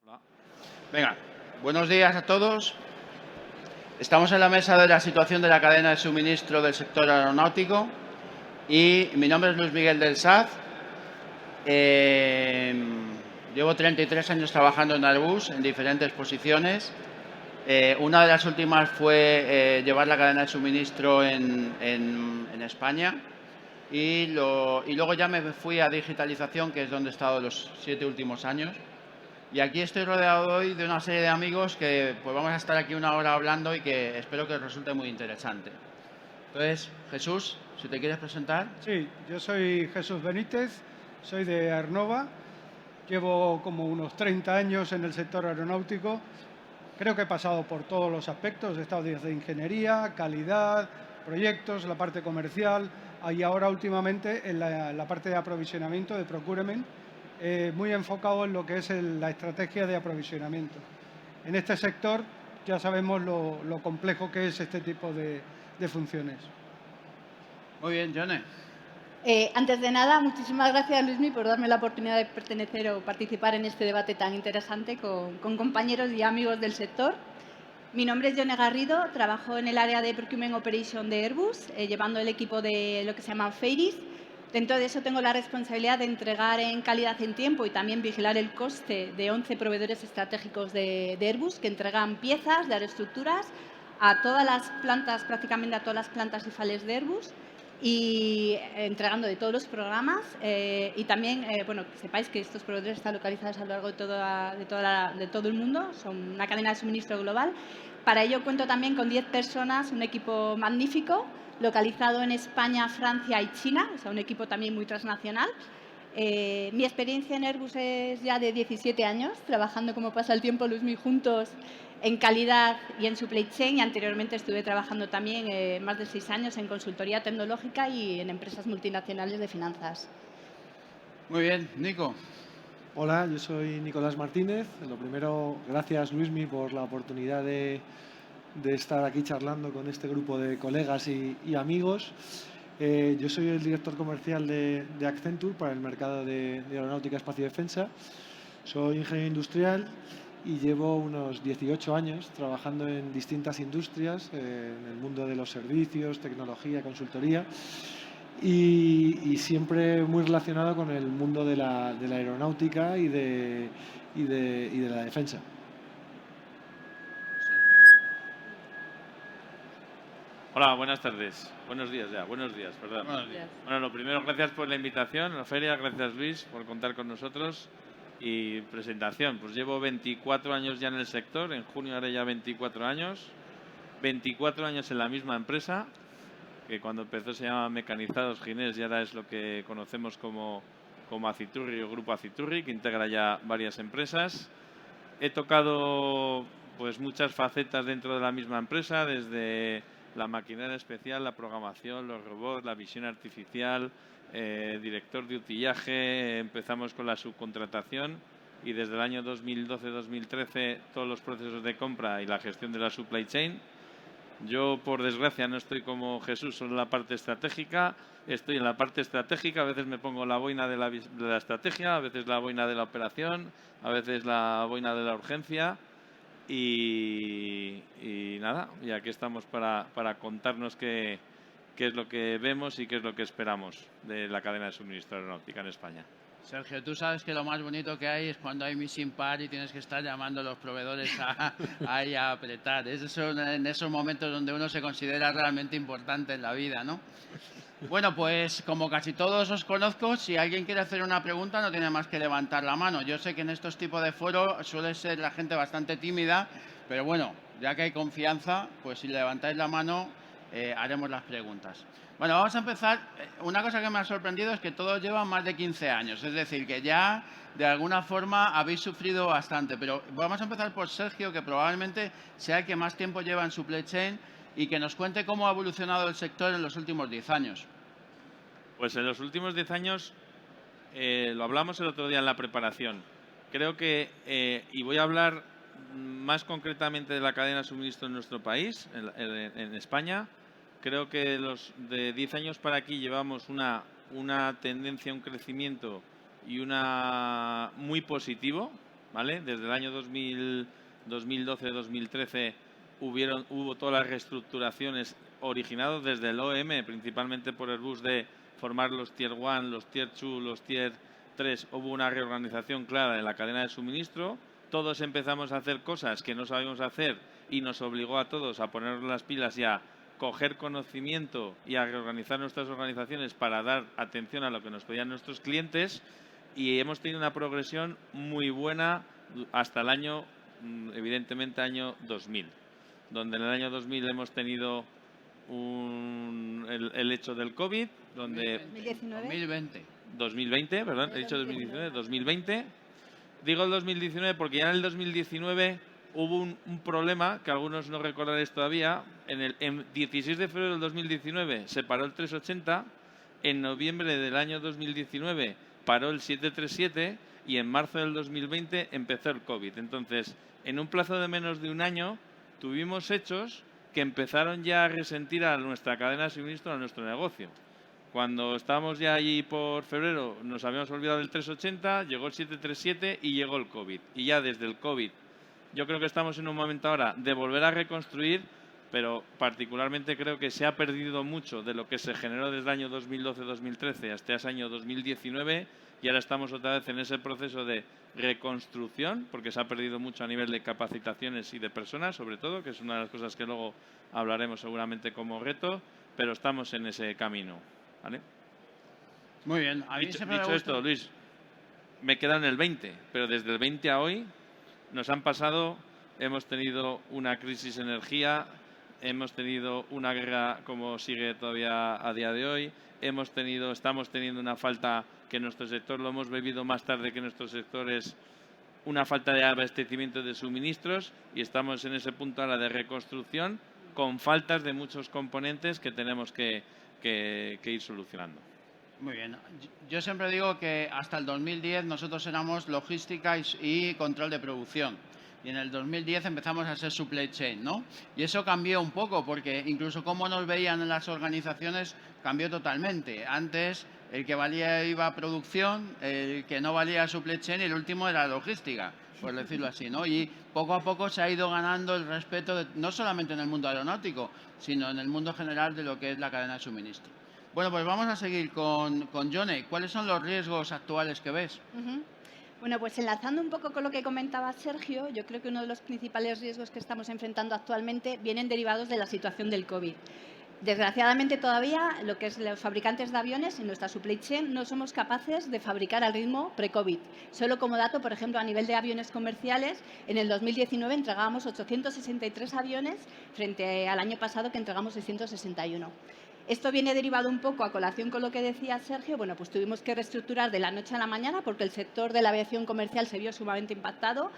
Hola. Venga, buenos días a todos. Estamos en la mesa de la situación de la cadena de suministro del sector aeronáutico y mi nombre es Luis Miguel del Saz. Llevo 33 años trabajando en Airbus en diferentes posiciones. Una de las últimas fue llevar la cadena de suministro en España y luego ya me fui a digitalización, que es donde he estado los 7 últimos años. Y aquí estoy rodeado hoy de una serie de amigos que pues vamos a estar aquí una hora hablando y que espero que os resulte muy interesante. Entonces, Jesús, si te quieres presentar. Sí, yo soy Jesús Benítez, soy de Aernnova, llevo como unos 30 años en el sector aeronáutico. Creo que he pasado por todos los aspectos, he estado desde ingeniería, calidad, proyectos, la parte comercial y ahora últimamente en la parte de aprovisionamiento, de procurement, muy enfocado en lo que es la estrategia de aprovisionamiento. En este sector ya sabemos lo complejo que es este tipo de funciones. Muy bien, Jone. Antes de nada, muchísimas gracias, Luismi, por darme la oportunidad de pertenecer o participar en este debate tan interesante con compañeros y amigos del sector. Mi nombre es Yone Garrido, trabajo en el área de Procurement Operation de Airbus, llevando el equipo de lo que se llama FAIRIS. Dentro de eso tengo la responsabilidad de entregar en calidad en tiempo y también vigilar el coste de 11 proveedores estratégicos de Airbus que entregan piezas de aeroestructuras a todas las plantas, prácticamente a todas las plantas y fales de Airbus, y entregando de todos los programas y también, bueno, que sepáis que estos proveedores están localizados a lo largo de todo el mundo, son una cadena de suministro global. Para ello cuento también con 10 personas, un equipo magnífico, localizado en España, Francia y China, o sea, un equipo también muy transnacional. Mi experiencia en Airbus es ya de 17 años, trabajando como pasa el tiempo, Luismi, juntos en calidad y en supply chain, y anteriormente estuve trabajando también más de 6 años en consultoría tecnológica y en empresas multinacionales de finanzas. Muy bien, Nico. Hola, yo soy Nicolás Martínez. Lo primero, gracias Luismi por la oportunidad de estar aquí charlando con este grupo de colegas y amigos. Yo soy el director comercial de Accenture para el mercado de aeronáutica, espacio y defensa. Soy ingeniero industrial y llevo unos 18 años trabajando en distintas industrias, en el mundo de los servicios, tecnología, consultoría. Y siempre muy relacionado con el mundo de la aeronáutica y de la defensa. Hola, buenas tardes. Buenos días, perdón. Buenos días. Bueno, lo primero, gracias por la invitación a la feria, gracias Luis por contar con nosotros. Y presentación, pues llevo 24 años ya en el sector, en junio haré ya 24 años, 24 años en la misma empresa, que cuando empezó se llamaba Mecanizados Ginés y ahora es lo que conocemos como Aciturri o Grupo Aciturri, que integra ya varias empresas. He tocado pues muchas facetas dentro de la misma empresa, desde la maquinaria especial, la programación, los robots, la visión artificial, director de utillaje, empezamos con la subcontratación y desde el año 2012-2013 todos los procesos de compra y la gestión de la supply chain. Yo, por desgracia, no estoy como Jesús solo en la parte estratégica, estoy en la parte estratégica, a veces me pongo la boina de la estrategia, a veces la boina de la operación, a veces la boina de la urgencia y nada, y aquí estamos para contarnos qué es lo que vemos y qué es lo que esperamos de la cadena de suministro aeronáutica en España. Sergio, tú sabes que lo más bonito que hay es cuando hay missing par y tienes que estar llamando a los proveedores ahí a apretar. Es en esos momentos donde uno se considera realmente importante en la vida, ¿no? Bueno, pues como casi todos os conozco, si alguien quiere hacer una pregunta no tiene más que levantar la mano. Yo sé que en estos tipos de foros suele ser la gente bastante tímida, pero bueno, ya que hay confianza, pues si levantáis la mano haremos las preguntas. Bueno, vamos a empezar. Una cosa que me ha sorprendido es que todos llevan más de 15 años, es decir, que ya de alguna forma habéis sufrido bastante. Pero vamos a empezar por Sergio, que probablemente sea el que más tiempo lleva en supply chain y que nos cuente cómo ha evolucionado el sector en los últimos 10 años. Pues en los últimos 10 años, lo hablamos el otro día en la preparación, creo que, y voy a hablar más concretamente de la cadena de suministro en nuestro país, en España. Creo que de 10 años para aquí llevamos una tendencia, un crecimiento y muy positivo. ¿vale? Desde el año 2012-2013 hubo todas las reestructuraciones originadas desde el OEM, principalmente por el bus de formar los Tier 1, los Tier 2, los Tier 3. Hubo una reorganización clara en la cadena de suministro. Todos empezamos a hacer cosas que no sabíamos hacer y nos obligó a todos a poner las pilas y a coger conocimiento y a reorganizar nuestras organizaciones para dar atención a lo que nos pedían nuestros clientes, y hemos tenido una progresión muy buena hasta el año, evidentemente, año 2000, donde en el año 2000 hemos tenido el hecho del COVID, donde 2020, perdón, he dicho 2020. Digo el 2019 porque ya en el 2019 hubo un problema que algunos no recordaréis todavía. En 16 de febrero del 2019 se paró el 380, en noviembre del año 2019 paró el 737 y en marzo del 2020 empezó el COVID. Entonces, en un plazo de menos de un año tuvimos hechos que empezaron ya a resentir a nuestra cadena de suministro, a nuestro negocio. Cuando estábamos ya allí por febrero nos habíamos olvidado del 380, llegó el 737 y llegó el COVID. Y ya desde el COVID yo creo que estamos en un momento ahora de volver a reconstruir, pero particularmente creo que se ha perdido mucho de lo que se generó desde el año 2012-2013 hasta ese año 2019, y ahora estamos otra vez en ese proceso de reconstrucción, porque se ha perdido mucho a nivel de capacitaciones y de personas, sobre todo, que es una de las cosas que luego hablaremos seguramente como reto, pero estamos en ese camino, ¿vale? Muy bien. Dicho esto, Luis, me queda en el 20, pero desde el 20 a hoy nos han pasado, hemos tenido una crisis de energía, hemos tenido una guerra como sigue todavía a día de hoy, estamos teniendo una falta que en nuestro sector lo hemos vivido más tarde que en nuestros sectores, una falta de abastecimiento de suministros, y estamos en ese punto ahora de reconstrucción con faltas de muchos componentes que tenemos que ir solucionando. Muy bien. Yo siempre digo que hasta el 2010 nosotros éramos logística y control de producción. Y en el 2010 empezamos a ser supply chain, ¿no? Y eso cambió un poco, porque incluso cómo nos veían en las organizaciones cambió totalmente. Antes el que valía iba a producción, el que no valía supply chain, y el último era logística, por decirlo así, ¿no? Y poco a poco se ha ido ganando el respeto, no solamente en el mundo aeronáutico, sino en el mundo general de lo que es la cadena de suministro. Bueno, pues vamos a seguir con Yone. ¿Cuáles son los riesgos actuales que ves? Bueno, pues enlazando un poco con lo que comentaba Sergio, yo creo que uno de los principales riesgos que estamos enfrentando actualmente vienen derivados de la situación del COVID. Desgraciadamente todavía lo que es los fabricantes de aviones en nuestra supply chain no somos capaces de fabricar al ritmo pre-COVID. Solo como dato, por ejemplo, a nivel de aviones comerciales, en el 2019 entregábamos 863 aviones frente al año pasado que entregamos 661. Esto viene derivado un poco a colación con lo que decía Sergio. Bueno, pues tuvimos que reestructurar de la noche a la mañana porque el sector de la aviación comercial se vio sumamente impactado.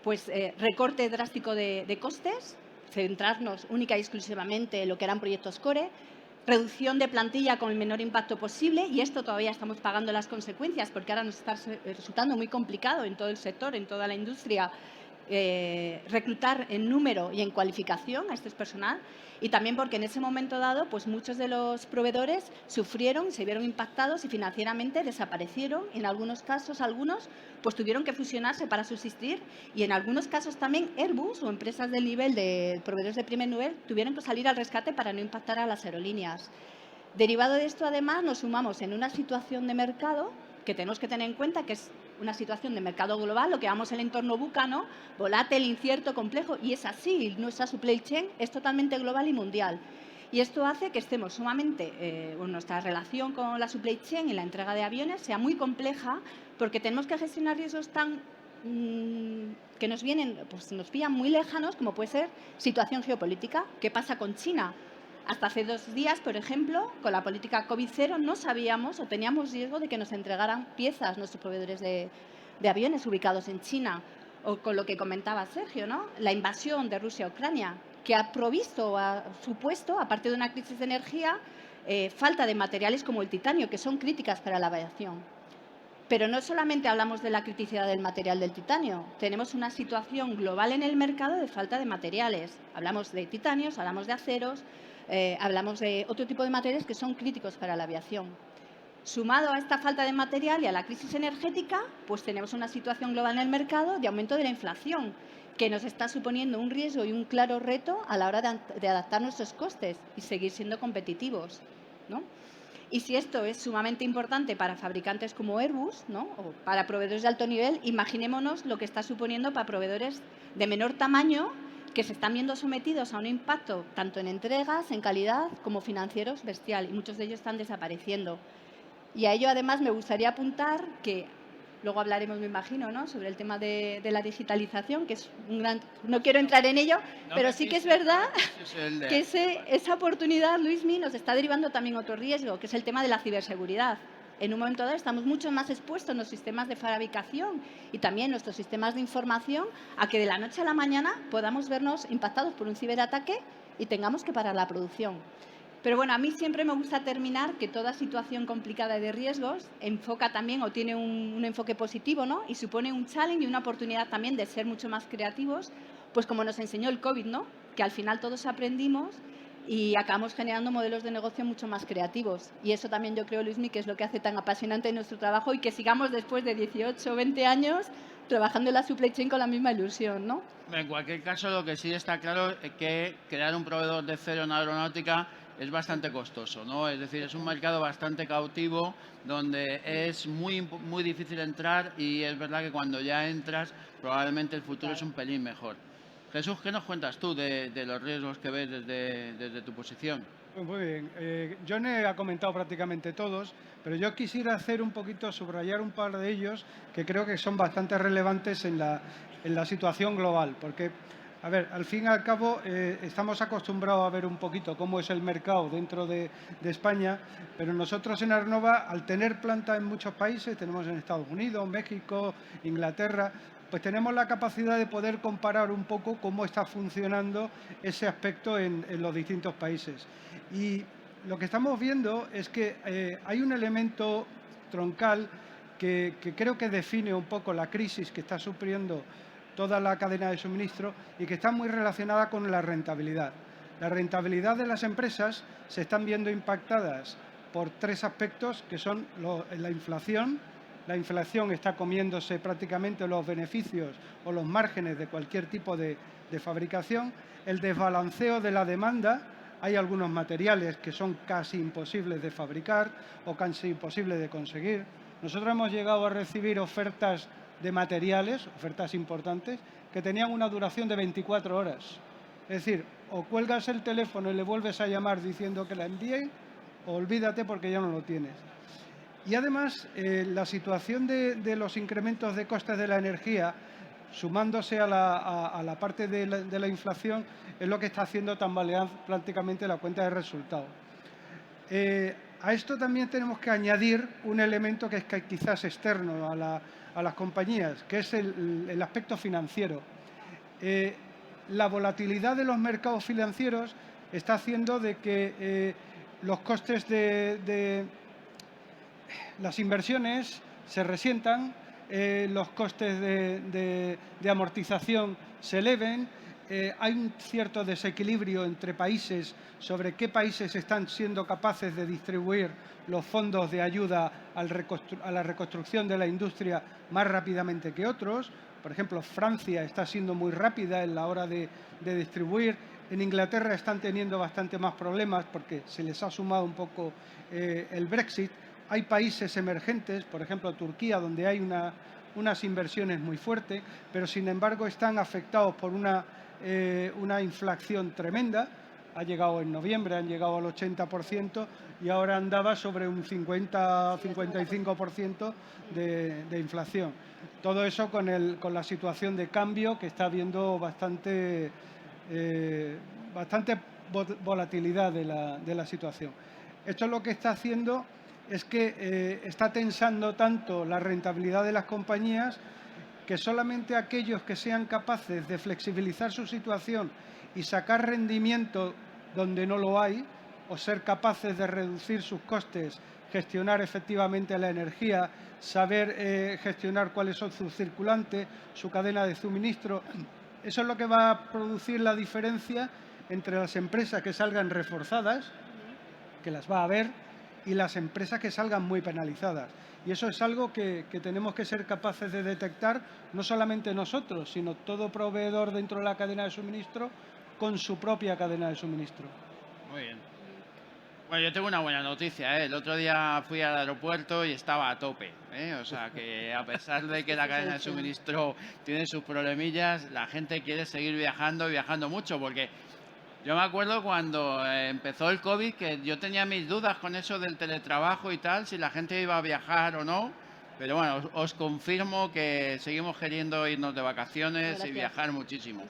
Pues recorte drástico de costes, centrarnos única y exclusivamente en lo que eran proyectos core, reducción de plantilla con el menor impacto posible, y esto todavía estamos pagando las consecuencias porque ahora nos está resultando muy complicado en todo el sector, en toda la industria, reclutar en número y en cualificación a este personal, y también porque en ese momento dado pues muchos de los proveedores sufrieron, se vieron impactados y financieramente desaparecieron. En algunos casos, algunos pues tuvieron que fusionarse para subsistir, y en algunos casos también Airbus o empresas del nivel de proveedores de primer nivel tuvieron que salir al rescate para no impactar a las aerolíneas. Derivado de esto, además, nos sumamos en una situación de mercado que tenemos que tener en cuenta, que es una situación de mercado global, lo que llamamos el entorno VUCA, ¿no? Volátil, incierto, complejo, y es así. Nuestra supply chain es totalmente global y mundial. Y esto hace que estemos sumamente, nuestra relación con la supply chain y la entrega de aviones sea muy compleja, porque tenemos que gestionar riesgos tan que nos vienen, pues nos pillan muy lejanos, como puede ser situación geopolítica. ¿Qué pasa con China? Hasta hace 2 días, por ejemplo, con la política COVID-0 no sabíamos o teníamos riesgo de que nos entregaran piezas nuestros proveedores de aviones ubicados en China. O con lo que comentaba Sergio, ¿no? La invasión de Rusia a Ucrania, que ha provisto o ha supuesto, aparte de una crisis de energía, falta de materiales como el titanio, que son críticas para la aviación. Pero no solamente hablamos de la criticidad del material del titanio, tenemos una situación global en el mercado de falta de materiales. Hablamos de titanios, hablamos de aceros, hablamos de otro tipo de materiales que son críticos para la aviación. Sumado a esta falta de material y a la crisis energética, pues tenemos una situación global en el mercado de aumento de la inflación, que nos está suponiendo un riesgo y un claro reto a la hora de adaptar nuestros costes y seguir siendo competitivos, ¿no? Y si esto es sumamente importante para fabricantes como Airbus, ¿no?, o para proveedores de alto nivel, imaginémonos lo que está suponiendo para proveedores de menor tamaño que se están viendo sometidos a un impacto tanto en entregas, en calidad, como financieros bestial, y muchos de ellos están desapareciendo. Y a ello, además, me gustaría apuntar que luego hablaremos, me imagino, ¿no?, sobre el tema de la digitalización, que es un gran... No quiero entrar en ello, pero sí que es verdad que esa oportunidad, Luismi, nos está derivando también otro riesgo, que es el tema de la ciberseguridad. En un momento dado estamos mucho más expuestos en los sistemas de fabricación y también nuestros sistemas de información a que de la noche a la mañana podamos vernos impactados por un ciberataque y tengamos que parar la producción. Pero bueno, a mí siempre me gusta terminar que toda situación complicada de riesgos enfoca también o tiene un enfoque positivo, ¿no?, y supone un challenge y una oportunidad también de ser mucho más creativos, pues como nos enseñó el COVID, ¿no?, que al final todos aprendimos y acabamos generando modelos de negocio mucho más creativos. Y eso también yo creo, Luismi, que es lo que hace tan apasionante nuestro trabajo y que sigamos después de 18 o 20 años trabajando en la supply chain con la misma ilusión, ¿no? En cualquier caso, lo que sí está claro es que crear un proveedor de cero en aeronáutica es bastante costoso, ¿no? Es decir, es un mercado bastante cautivo donde es muy difícil entrar y es verdad que cuando ya entras probablemente el futuro es un pelín mejor. Jesús, ¿qué nos cuentas tú de los riesgos que ves desde tu posición? Pues muy bien. John ha comentado prácticamente todos, pero yo quisiera hacer un poquito, subrayar un par de ellos que creo que son bastante relevantes en la situación global, porque, a ver, al fin y al cabo estamos acostumbrados a ver un poquito cómo es el mercado dentro de España, pero nosotros en Aernnova, al tener planta en muchos países, tenemos en Estados Unidos, México, Inglaterra, pues tenemos la capacidad de poder comparar un poco cómo está funcionando ese aspecto en los distintos países. Y lo que estamos viendo es que hay un elemento troncal que creo que define un poco la crisis que está sufriendo toda la cadena de suministro y que está muy relacionada con la rentabilidad. La rentabilidad de las empresas se están viendo impactadas por tres aspectos que son la inflación. La inflación está comiéndose prácticamente los beneficios o los márgenes de cualquier tipo de fabricación. El desbalanceo de la demanda. Hay algunos materiales que son casi imposibles de fabricar o casi imposibles de conseguir. Nosotros hemos llegado a recibir ofertas de materiales, ofertas importantes, que tenían una duración de 24 horas. Es decir, o cuelgas el teléfono y le vuelves a llamar diciendo que la envíen, o olvídate porque ya no lo tienes. Y además, la situación de los incrementos de costes de la energía, sumándose a la parte de la inflación, es lo que está haciendo tambalear prácticamente la cuenta de resultados. A esto también tenemos que añadir un elemento que es quizás externo a las compañías, que es el aspecto financiero. La volatilidad de los mercados financieros está haciendo de que los costes de las inversiones se resientan, los costes de amortización se eleven, hay un cierto desequilibrio entre países sobre qué países están siendo capaces de distribuir los fondos de ayuda a la reconstrucción de la industria más rápidamente que otros. Por ejemplo, Francia está siendo muy rápida en la hora de distribuir. En Inglaterra están teniendo bastante más problemas porque se les ha sumado un poco el Brexit. Hay países emergentes, por ejemplo Turquía, donde hay unas inversiones muy fuertes, pero sin embargo están afectados por una inflación tremenda. Ha llegado en noviembre, han llegado al 80% y ahora andaba sobre un 50-55% de inflación. Todo eso con la situación de cambio que está habiendo bastante volatilidad de la situación. Esto lo que está haciendo es que está tensando tanto la rentabilidad de las compañías que solamente aquellos que sean capaces de flexibilizar su situación y sacar rendimiento donde no lo hay, o ser capaces de reducir sus costes, gestionar efectivamente la energía, saber gestionar cuáles son sus circulantes, su cadena de suministro. Eso es lo que va a producir la diferencia entre las empresas que salgan reforzadas, que las va a haber, y las empresas que salgan muy penalizadas. Y eso es algo que tenemos que ser capaces de detectar, no solamente nosotros, sino todo proveedor dentro de la cadena de suministro con su propia cadena de suministro. Muy bien. Bueno, yo tengo una buena noticia, ¿eh? El otro día fui al aeropuerto y estaba a tope, ¿eh? O sea, que a pesar de que la cadena de suministro tiene sus problemillas, la gente quiere seguir viajando y viajando mucho, porque yo me acuerdo cuando empezó el COVID que yo tenía mis dudas con eso del teletrabajo y tal, si la gente iba a viajar o no, pero bueno, os confirmo que seguimos queriendo irnos de vacaciones y viajar muchísimo.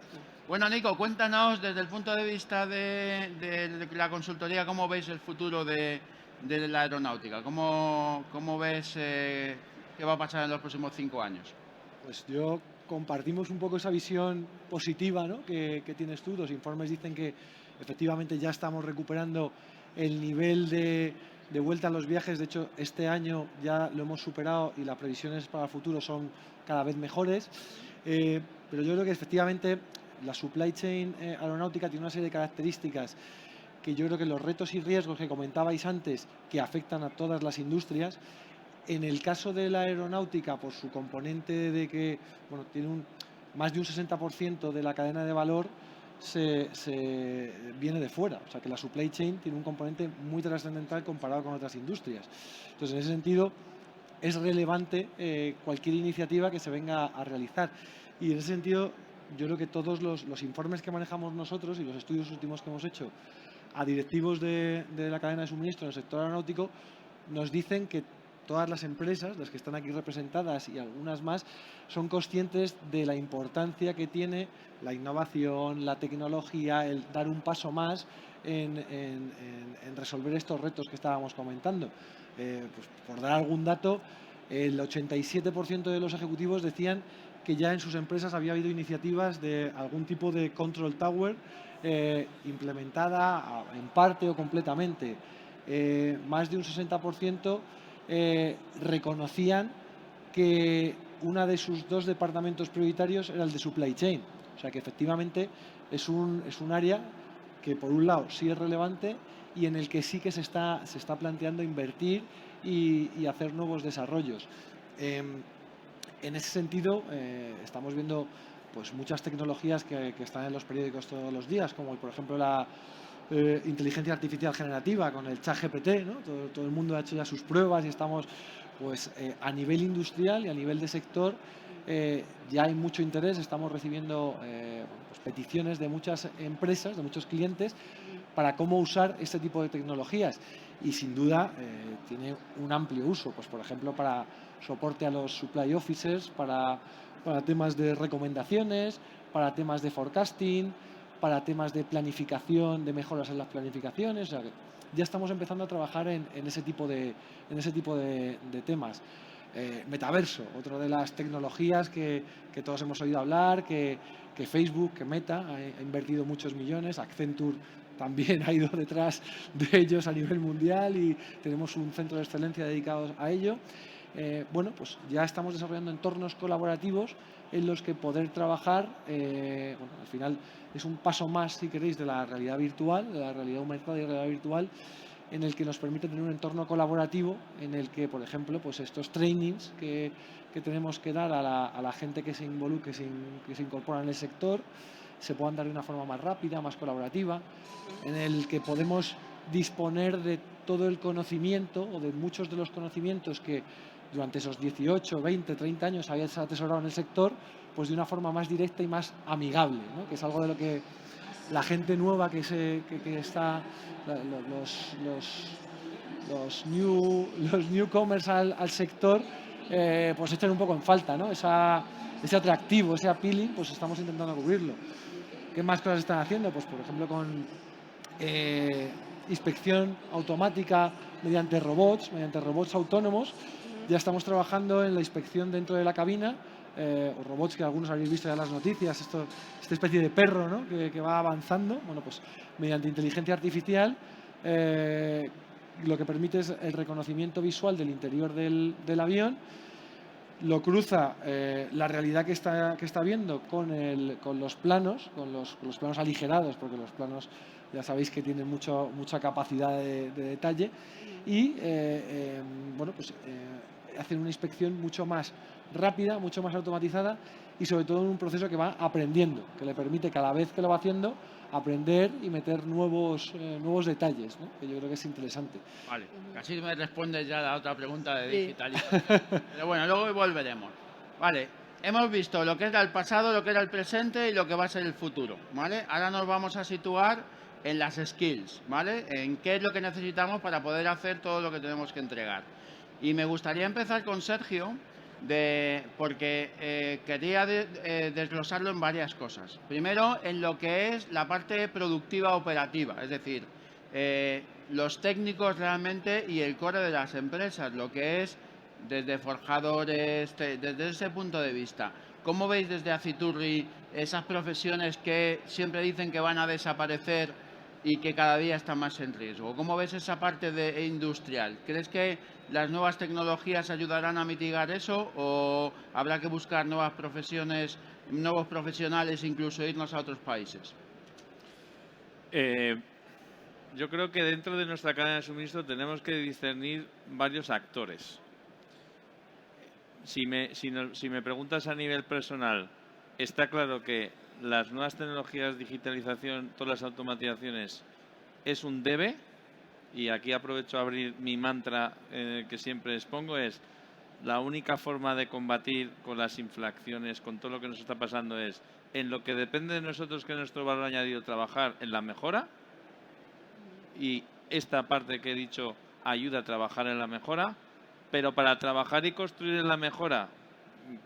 Bueno, Nico, cuéntanos desde el punto de vista de la consultoría, ¿cómo veis el futuro de la aeronáutica? ¿Cómo ves qué va a pasar en los próximos 5 años? Pues yo compartimos un poco esa visión positiva, ¿no?, que tienes tú. Los informes dicen que efectivamente ya estamos recuperando el nivel de vuelta a los viajes. De hecho, este año ya lo hemos superado y las previsiones para el futuro son cada vez mejores. Pero yo creo que efectivamente la supply chain aeronáutica tiene una serie de características que yo creo que los retos y riesgos que comentabais antes, que afectan a todas las industrias. En el caso de la aeronáutica, por su componente de que tiene más de un 60% de la cadena de valor se viene de fuera. O sea que la supply chain tiene un componente muy trascendental comparado con otras industrias. Entonces, en ese sentido, es relevante cualquier iniciativa que se venga a realizar. Y en ese sentido, yo creo que todos los informes que manejamos nosotros y los estudios últimos que hemos hecho a directivos de la cadena de suministro en el sector aeronáutico nos dicen que todas las empresas, las que están aquí representadas y algunas más, son conscientes de la importancia que tiene la innovación, la tecnología, el dar un paso más en resolver estos retos que estábamos comentando. Pues por dar algún dato, el 87% de los ejecutivos decían que ya en sus empresas había habido iniciativas de algún tipo de control tower implementada en parte o completamente. Más de un 60% reconocían que uno de sus 2 departamentos prioritarios era el de supply chain. O sea que efectivamente es un área que por un lado sí es relevante y en el que sí que se está planteando invertir y hacer nuevos desarrollos. En ese sentido, estamos viendo pues muchas tecnologías que están en los periódicos todos los días, como por ejemplo la inteligencia artificial generativa con el ChatGPT, ¿no? Todo el mundo ha hecho ya sus pruebas y estamos pues a nivel industrial y a nivel de sector ya hay mucho interés. Estamos recibiendo pues peticiones de muchas empresas, de muchos clientes, para cómo usar este tipo de tecnologías. Y sin duda tiene un amplio uso, pues por ejemplo para soporte a los supply officers, para temas de recomendaciones, para temas de forecasting, para temas de planificación, de mejoras en las planificaciones. O sea, que ya estamos empezando a trabajar en ese tipo de temas. Metaverso, otra de las tecnologías que todos hemos oído hablar, que Facebook, que Meta ha invertido muchos millones. Accenture también ha ido detrás de ellos a nivel mundial y tenemos un centro de excelencia dedicado a ello. Pues ya estamos desarrollando entornos colaborativos en los que poder trabajar, al final es un paso más, si queréis, de la realidad virtual, de la realidad aumentada y realidad virtual, en el que nos permite tener un entorno colaborativo en el que, por ejemplo, pues estos trainings que tenemos que dar a la gente que se involucre, que se incorpora en el sector, se puedan dar de una forma más rápida, más colaborativa, en el que podemos disponer de todo el conocimiento o de muchos de los conocimientos que durante esos 18, 20, 30 años habías atesorado en el sector, pues de una forma más directa y más amigable, ¿no? Que es algo de lo que la gente nueva que está, los newcomers al sector, pues echan un poco en falta, ¿no? Ese atractivo, ese appealing, pues estamos intentando cubrirlo. ¿Qué más cosas están haciendo? Pues por ejemplo con inspección automática mediante robots autónomos. Ya estamos trabajando en la inspección dentro de la cabina, o robots que algunos habéis visto ya en las noticias, esta especie de perro, ¿no? que va avanzando. Bueno, pues mediante inteligencia artificial lo que permite es el reconocimiento visual del interior del avión, lo cruza la realidad que está viendo con los planos, con los planos aligerados, porque los planos ya sabéis que tienen mucha capacidad de detalle y bueno, pues hacen una inspección mucho más rápida, mucho más automatizada y sobre todo en un proceso que va aprendiendo, que le permite cada vez que lo va haciendo aprender y meter nuevos detalles, ¿no? Que yo creo que es interesante. Vale, casi me respondes ya a la otra pregunta de Sí. digitalización. Pero bueno, luego volveremos. Vale, hemos visto lo que era el pasado, lo que era el presente y lo que va a ser el futuro, ¿vale? Ahora nos vamos a situar en las skills, ¿vale? En qué es lo que necesitamos para poder hacer todo lo que tenemos que entregar. Y me gustaría empezar con Sergio, porque quería desglosarlo en varias cosas. Primero, en lo que es la parte productiva operativa, es decir, los técnicos realmente y el core de las empresas, lo que es desde forjadores, desde ese punto de vista. ¿Cómo veis desde Aciturri esas profesiones que siempre dicen que van a desaparecer y que cada día están más en riesgo? ¿Cómo ves esa parte industrial? ¿Crees que las nuevas tecnologías ayudarán a mitigar eso o habrá que buscar nuevas profesiones, nuevos profesionales, incluso irnos a otros países? Yo creo que dentro de nuestra cadena de suministro tenemos que discernir varios actores. Si me preguntas a nivel personal, está claro que las nuevas tecnologías, digitalización, todas las automatizaciones es un debe, y aquí aprovecho a abrir mi mantra que siempre expongo, es la única forma de combatir con las inflaciones, con todo lo que nos está pasando, es en lo que depende de nosotros, que es nuestro valor añadido, trabajar en la mejora, y esta parte que he dicho ayuda a trabajar en la mejora, pero para trabajar y construir en la mejora,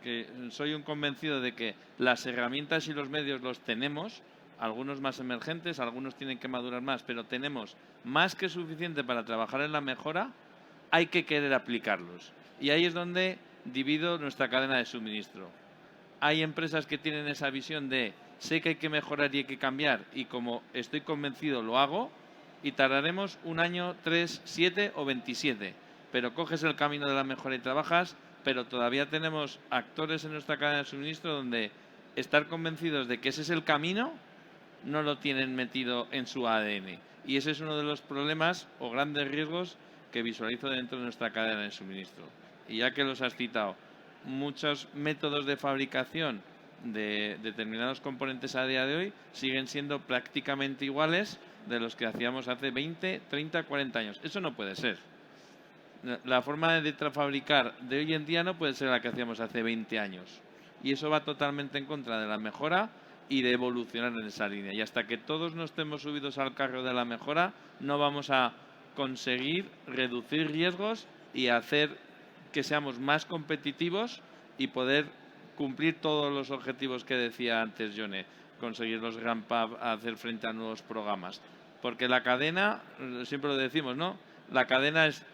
que soy un convencido de que las herramientas y los medios los tenemos, algunos más emergentes, algunos tienen que madurar más, pero tenemos más que suficiente para trabajar en la mejora, hay que querer aplicarlos. Y ahí es donde divido nuestra cadena de suministro. Hay empresas que tienen esa visión de sé que hay que mejorar y hay que cambiar, y como estoy convencido lo hago, y tardaremos 1 año, 3, 7 o 27, pero coges el camino de la mejora y trabajas. Pero todavía tenemos actores en nuestra cadena de suministro donde estar convencidos de que ese es el camino no lo tienen metido en su ADN. Y ese es uno de los problemas o grandes riesgos que visualizo dentro de nuestra cadena de suministro. Y ya que los has citado, muchos métodos de fabricación de determinados componentes a día de hoy siguen siendo prácticamente iguales de los que hacíamos hace 20, 30, 40 años. Eso no puede ser. La forma de fabricar de hoy en día no puede ser la que hacíamos hace 20 años. Y eso va totalmente en contra de la mejora y de evolucionar en esa línea. Y hasta que todos no estemos subidos al carro de la mejora, no vamos a conseguir reducir riesgos y hacer que seamos más competitivos y poder cumplir todos los objetivos que decía antes Yone, conseguir los ramp up, hacer frente a nuevos programas. Porque la cadena, siempre lo decimos, ¿no? La cadena es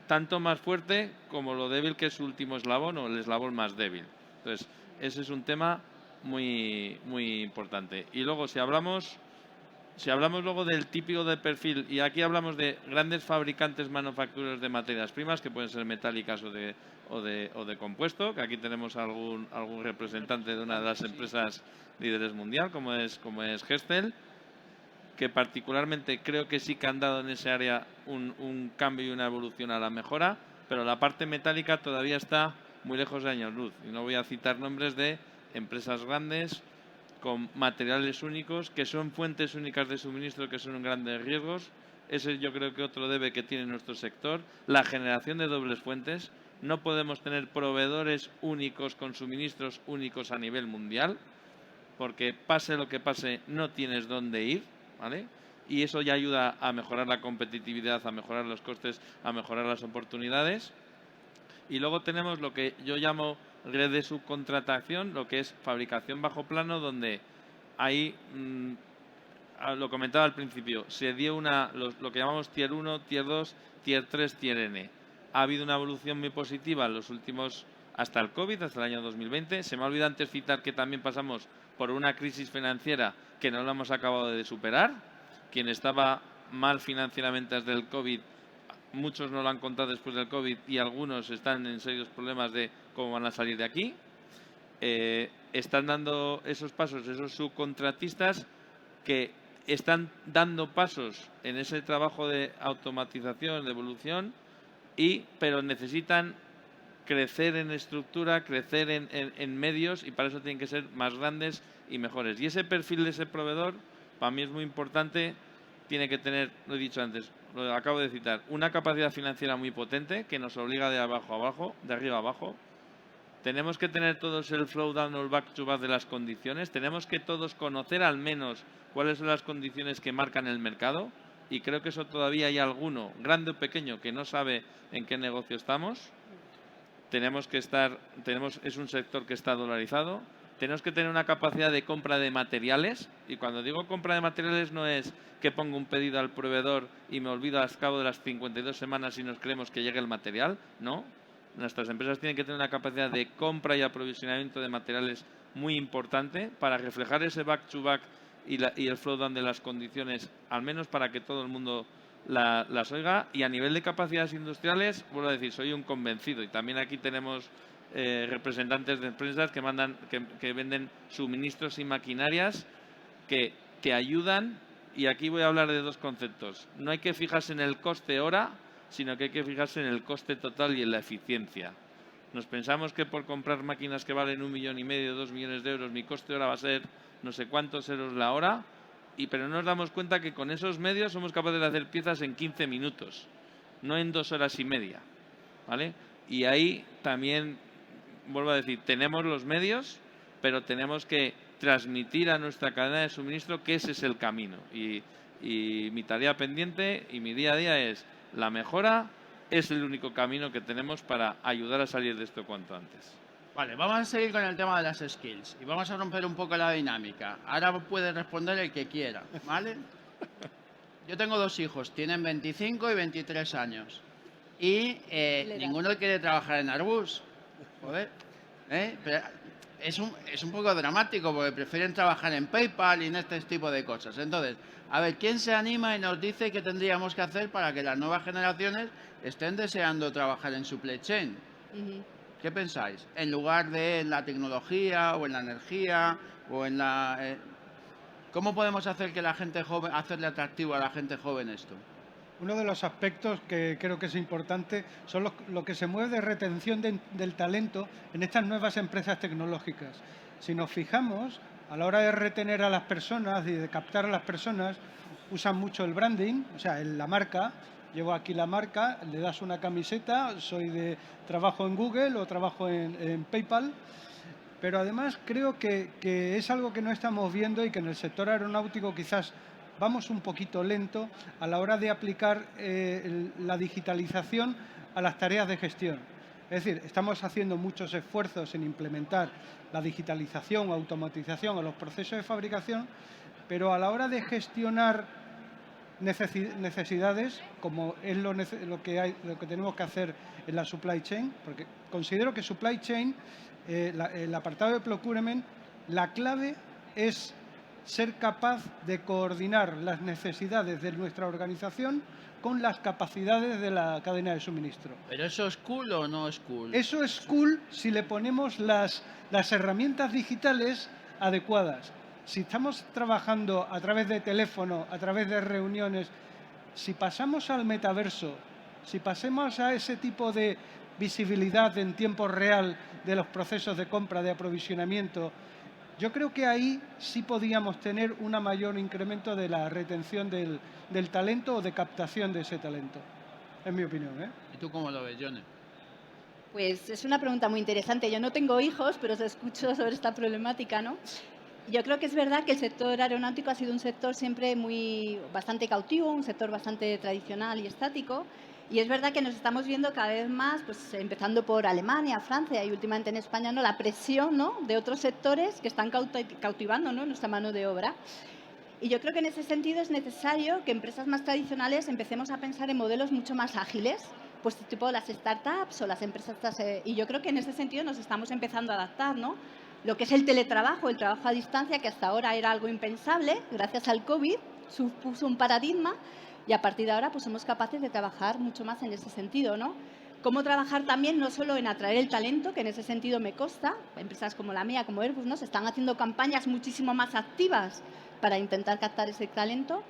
tanto más fuerte como lo débil que es su último eslabón o el eslabón más débil. Entonces, ese es un tema muy, muy importante. Y luego, si hablamos luego del típico de perfil, y aquí hablamos de grandes fabricantes manufactureros de materias primas, que pueden ser metálicas o de compuesto, que aquí tenemos algún representante de una de las empresas líderes mundial, como es Gestel, que particularmente creo que sí que han dado en ese área un cambio y una evolución a la mejora, pero la parte metálica todavía está muy lejos de años luz. Y no voy a citar nombres de empresas grandes con materiales únicos, que son fuentes únicas de suministro, que son grandes riesgos. Ese yo creo que otro debe que tiene nuestro sector. La generación de dobles fuentes. No podemos tener proveedores únicos con suministros únicos a nivel mundial, porque pase lo que pase, no tienes dónde ir, ¿vale? Y eso ya ayuda a mejorar la competitividad, a mejorar los costes, a mejorar las oportunidades. Y luego tenemos lo que yo llamo red de subcontratación, lo que es fabricación bajo plano, donde ahí, lo comentaba al principio, se dio lo que llamamos Tier 1, Tier 2, Tier 3, Tier N. Ha habido una evolución muy positiva en los últimos, hasta el COVID, hasta el año 2020. Se me ha olvidado antes citar que también pasamos por una crisis financiera que no la hemos acabado de superar. Quien estaba mal financieramente desde el COVID, muchos no lo han contado después del COVID y algunos están en serios problemas de cómo van a salir de aquí. Están dando esos pasos esos subcontratistas que están dando pasos en ese trabajo de automatización, de evolución, pero necesitan crecer en estructura, crecer en medios, y para eso tienen que ser más grandes y mejores. Y ese perfil de ese proveedor, para mí es muy importante, tiene que tener, lo he dicho antes, lo acabo de citar, una capacidad financiera muy potente que nos obliga de arriba a abajo. Tenemos que tener todos el flow down o el back to back de las condiciones. Tenemos que todos conocer al menos cuáles son las condiciones que marcan el mercado. Y creo que eso todavía hay alguno, grande o pequeño, que no sabe en qué negocio estamos. Es un sector que está dolarizado. Tenemos que tener una capacidad de compra de materiales. Y cuando digo compra de materiales no es que pongo un pedido al proveedor y me olvido al cabo de las 52 semanas y nos creemos que llegue el material. No. Nuestras empresas tienen que tener una capacidad de compra y aprovisionamiento de materiales muy importante para reflejar ese back-to-back y el flow down de las condiciones, al menos para que todo el mundo las oiga. Y a nivel de capacidades industriales, vuelvo a decir, soy un convencido. Y también aquí tenemos representantes de empresas que venden suministros y maquinarias que ayudan. Y aquí voy a hablar de dos conceptos. No hay que fijarse en el coste hora, sino que hay que fijarse en el coste total y en la eficiencia. Nos pensamos que por comprar máquinas que valen 1,5 millones, 2 millones de euros, mi coste hora va a ser no sé cuántos euros la hora, pero no nos damos cuenta que con esos medios somos capaces de hacer piezas en 15 minutos, no en 2 horas y media, ¿vale? Y ahí también, vuelvo a decir, tenemos los medios, pero tenemos que transmitir a nuestra cadena de suministro que ese es el camino. Y mi tarea pendiente y mi día a día es: la mejora es el único camino que tenemos para ayudar a salir de esto cuanto antes. Vale, vamos a seguir con el tema de las skills y vamos a romper un poco la dinámica. Ahora puede responder el que quiera, ¿vale? Yo tengo 2 hijos, tienen 25 y 23 años y ninguno quiere trabajar en Airbus. Joder, pero es un poco dramático porque prefieren trabajar en PayPal y en este tipo de cosas. Entonces, a ver, ¿quién se anima y nos dice qué tendríamos que hacer para que las nuevas generaciones estén deseando trabajar en supply chain? ¿Qué pensáis? En lugar de en la tecnología o en la energía o en la... ¿Cómo podemos hacer que la gente joven, hacerle atractivo a la gente joven esto? Uno de los aspectos que creo que es importante son lo que se mueve de retención del talento en estas nuevas empresas tecnológicas. Si nos fijamos, a la hora de retener a las personas y de captar a las personas, usan mucho el branding, o sea, la marca. Llevo aquí la marca, le das una camiseta, trabajo en Google o trabajo en PayPal, pero además creo que es algo que no estamos viendo y que en el sector aeronáutico quizás vamos un poquito lento a la hora de aplicar la digitalización a las tareas de gestión. Es decir, estamos haciendo muchos esfuerzos en implementar la digitalización o automatización a los procesos de fabricación, pero a la hora de gestionar necesidades, como es lo que tenemos que hacer en la supply chain, porque considero que supply chain, el apartado de procurement, la clave es ser capaz de coordinar las necesidades de nuestra organización con las capacidades de la cadena de suministro. ¿Pero eso es cool o no es cool? Eso es cool si le ponemos las herramientas digitales adecuadas. Si estamos trabajando a través de teléfono, a través de reuniones, si pasamos al metaverso, si pasemos a ese tipo de visibilidad en tiempo real de los procesos de compra, de aprovisionamiento, yo creo que ahí sí podíamos tener un mayor incremento de la retención del talento o de captación de ese talento. Es mi opinión, ¿eh? ¿Y tú cómo lo ves, Yone? Pues es una pregunta muy interesante. Yo no tengo hijos, pero os escucho sobre esta problemática, ¿no? Yo creo que es verdad que el sector aeronáutico ha sido un sector siempre bastante cautivo, un sector bastante tradicional y estático. Y es verdad que nos estamos viendo cada vez más, pues empezando por Alemania, Francia y últimamente en España, ¿no? La presión, ¿no?, de otros sectores que están cautivando, ¿no?, nuestra mano de obra. Y yo creo que en ese sentido es necesario que empresas más tradicionales empecemos a pensar en modelos mucho más ágiles, pues tipo las startups o las empresas... Y yo creo que en ese sentido nos estamos empezando a adaptar, ¿no? Lo que es el teletrabajo, el trabajo a distancia, que hasta ahora era algo impensable, gracias al COVID supuso un paradigma y a partir de ahora pues somos capaces de trabajar mucho más en ese sentido, ¿no? Cómo trabajar también no solo en atraer el talento, que en ese sentido me consta, empresas como la mía, como Airbus, ¿no?, se están haciendo campañas muchísimo más activas para intentar captar ese talento,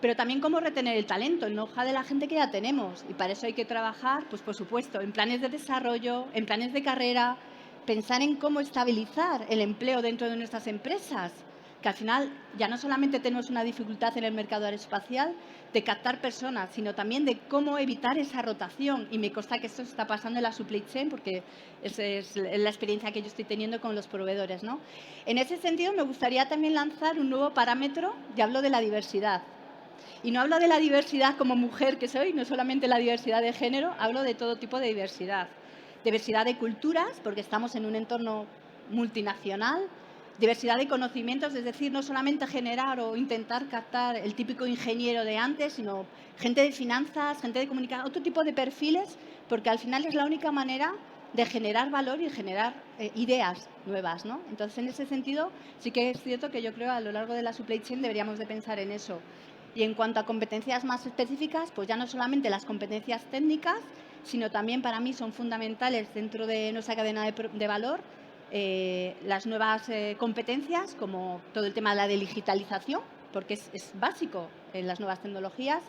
pero también cómo retener el talento, el know-how de la gente que ya tenemos. Y para eso hay que trabajar, pues por supuesto, en planes de desarrollo, en planes de carrera, pensar en cómo estabilizar el empleo dentro de nuestras empresas, que al final ya no solamente tenemos una dificultad en el mercado aeroespacial de captar personas, sino también de cómo evitar esa rotación. Y me consta que esto está pasando en la supply chain, porque esa es la experiencia que yo estoy teniendo con los proveedores, ¿no? En ese sentido, me gustaría también lanzar un nuevo parámetro, y hablo de la diversidad. Y no hablo de la diversidad como mujer que soy, no solamente la diversidad de género, hablo de todo tipo de diversidad. Diversidad de culturas, porque estamos en un entorno multinacional, diversidad de conocimientos, es decir, no solamente generar o intentar captar el típico ingeniero de antes, sino gente de finanzas, gente de comunicación, otro tipo de perfiles, porque al final es la única manera de generar valor y generar ideas nuevas, ¿no? Entonces, en ese sentido, sí que es cierto que yo creo que a lo largo de la supply chain deberíamos de pensar en eso. Y en cuanto a competencias más específicas, pues ya no solamente las competencias técnicas, sino también para mí son fundamentales dentro de nuestra cadena de valor las nuevas competencias, como todo el tema de la digitalización, porque es básico en las nuevas tecnologías,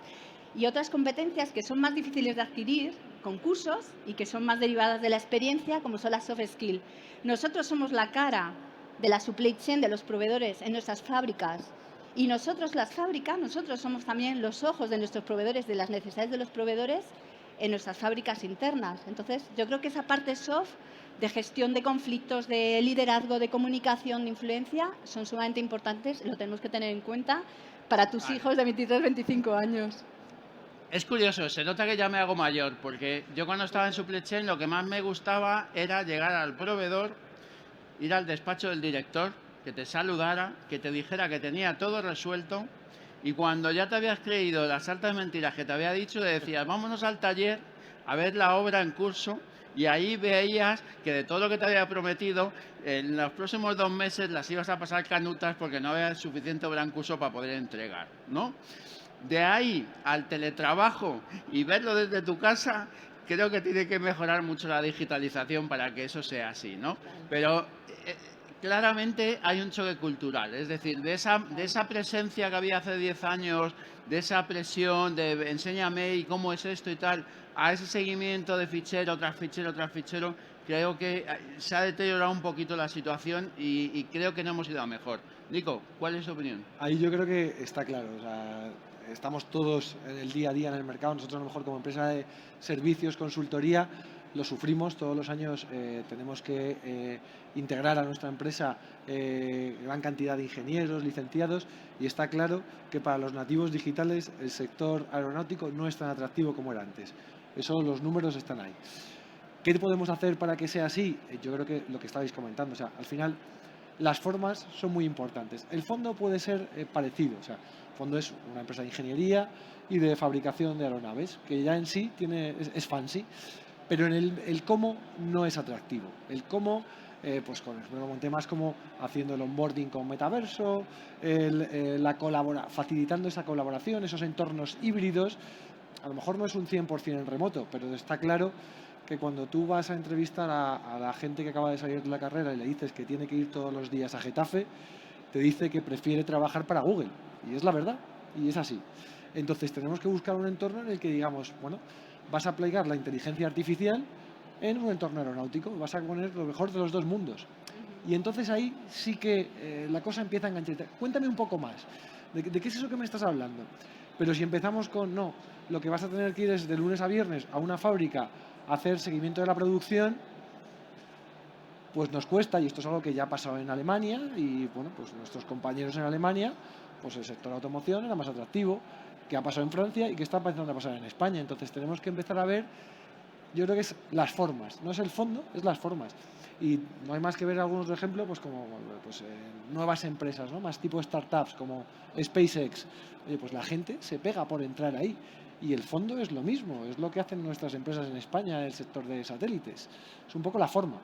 y otras competencias que son más difíciles de adquirir con cursos y que son más derivadas de la experiencia, como son las soft skills. Nosotros somos la cara de la supply chain de los proveedores en nuestras fábricas, y nosotros, las fábricas, nosotros somos también los ojos de nuestros proveedores, de las necesidades de los proveedores en nuestras fábricas internas. Entonces, yo creo que esa parte soft de gestión de conflictos, de liderazgo, de comunicación, de influencia, son sumamente importantes y lo tenemos que tener en cuenta para tus hijos de 23, 25 años. Es curioso, se nota que ya me hago mayor, porque yo cuando estaba en supply chain lo que más me gustaba era llegar al proveedor, ir al despacho del director, que te saludara, que te dijera que tenía todo resuelto, y cuando ya te habías creído las altas mentiras que te había dicho, le decías, vámonos al taller a ver la obra en curso, y ahí veías que de todo lo que te había prometido, en los próximos 2 meses las ibas a pasar canutas porque no había suficiente obra en curso para poder entregar, ¿no? De ahí al teletrabajo y verlo desde tu casa, creo que tiene que mejorar mucho la digitalización para que eso sea así, ¿no? Pero claramente hay un choque cultural, es decir, de esa presencia que había hace 10 años, de esa presión de enséñame y cómo es esto y tal, a ese seguimiento de fichero tras fichero tras fichero, creo que se ha deteriorado un poquito la situación y creo que no hemos ido a mejor. Nico, ¿cuál es tu opinión? Ahí yo creo que está claro, o sea, estamos todos en el día a día en el mercado, nosotros a lo mejor como empresa de servicios, consultoría, lo sufrimos todos los años, tenemos que integrar a nuestra empresa gran cantidad de ingenieros, licenciados, y está claro que para los nativos digitales el sector aeronáutico no es tan atractivo como era antes. Eso, los números están ahí. ¿Qué podemos hacer para que sea así? Yo creo que lo que estabais comentando, o sea, al final las formas son muy importantes. El fondo puede ser parecido, o sea, el fondo es una empresa de ingeniería y de fabricación de aeronaves, que ya en sí es fancy, pero en el cómo no es atractivo. El cómo, pues con temas como haciendo el onboarding con metaverso, facilitando esa colaboración, esos entornos híbridos. A lo mejor no es un 100% en remoto, pero está claro que cuando tú vas a entrevistar a la gente que acaba de salir de la carrera y le dices que tiene que ir todos los días a Getafe, te dice que prefiere trabajar para Google. Y es la verdad, y es así. Entonces tenemos que buscar un entorno en el que digamos, bueno, vas a aplicar la inteligencia artificial en un entorno aeronáutico, vas a poner lo mejor de los dos mundos. Y entonces ahí sí que la cosa empieza a enganchar. Cuéntame un poco más, ¿de qué es eso que me estás hablando? Pero si empezamos con, no, lo que vas a tener que ir es de lunes a viernes a una fábrica a hacer seguimiento de la producción, pues nos cuesta, y esto es algo que ya ha pasado en Alemania, y bueno, pues nuestros compañeros en Alemania, pues el sector de automoción era más atractivo, que ha pasado en Francia y que está empezando a pasar en España. Entonces tenemos que empezar a ver, yo creo que es las formas, no es el fondo, es las formas. Y no hay más que ver algunos ejemplos, pues como pues, nuevas empresas, ¿no? Más tipo startups como SpaceX. Oye, pues la gente se pega por entrar ahí. Y el fondo es lo mismo, es lo que hacen nuestras empresas en España, el sector de satélites. Es un poco la forma.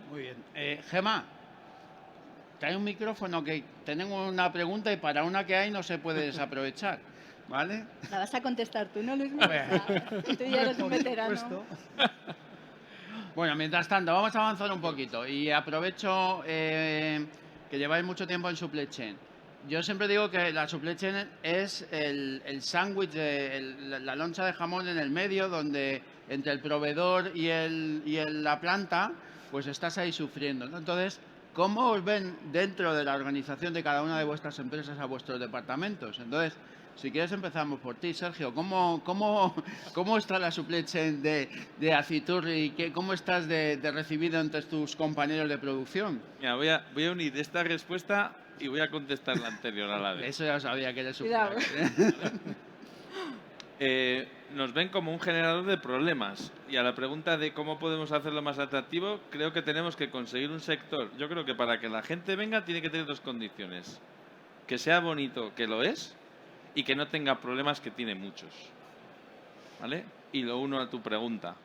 Muy bien. Gemma, trae un micrófono que tenemos una pregunta y para una que hay no se puede desaprovechar, ¿vale? La vas a contestar tú, ¿no, Luis? Tú ya eres un veterano. Bueno, mientras tanto, vamos a avanzar un poquito y aprovecho que lleváis mucho tiempo en supply chain. Yo siempre digo que la supply chain es el sándwich, la loncha de jamón en el medio, donde entre el proveedor la planta, pues estás ahí sufriendo, ¿no? Entonces, ¿cómo os ven dentro de la organización de cada una de vuestras empresas a vuestros departamentos? Entonces, si quieres empezamos por ti, Sergio. ¿Cómo está la supply chain de Aciturri? ¿Cómo estás de recibido entre tus compañeros de producción? Mira, voy a unir esta respuesta y voy a contestar la anterior a la vez. Eso ya sabía que eres un Cuidado. Nos ven como un generador de problemas. Y a la pregunta de cómo podemos hacerlo más atractivo, creo que tenemos que conseguir un sector. Yo creo que para que la gente venga tiene que tener dos condiciones. Que sea bonito, que lo es, y que no tenga problemas, que tiene muchos. ¿Vale? Y lo uno a tu pregunta.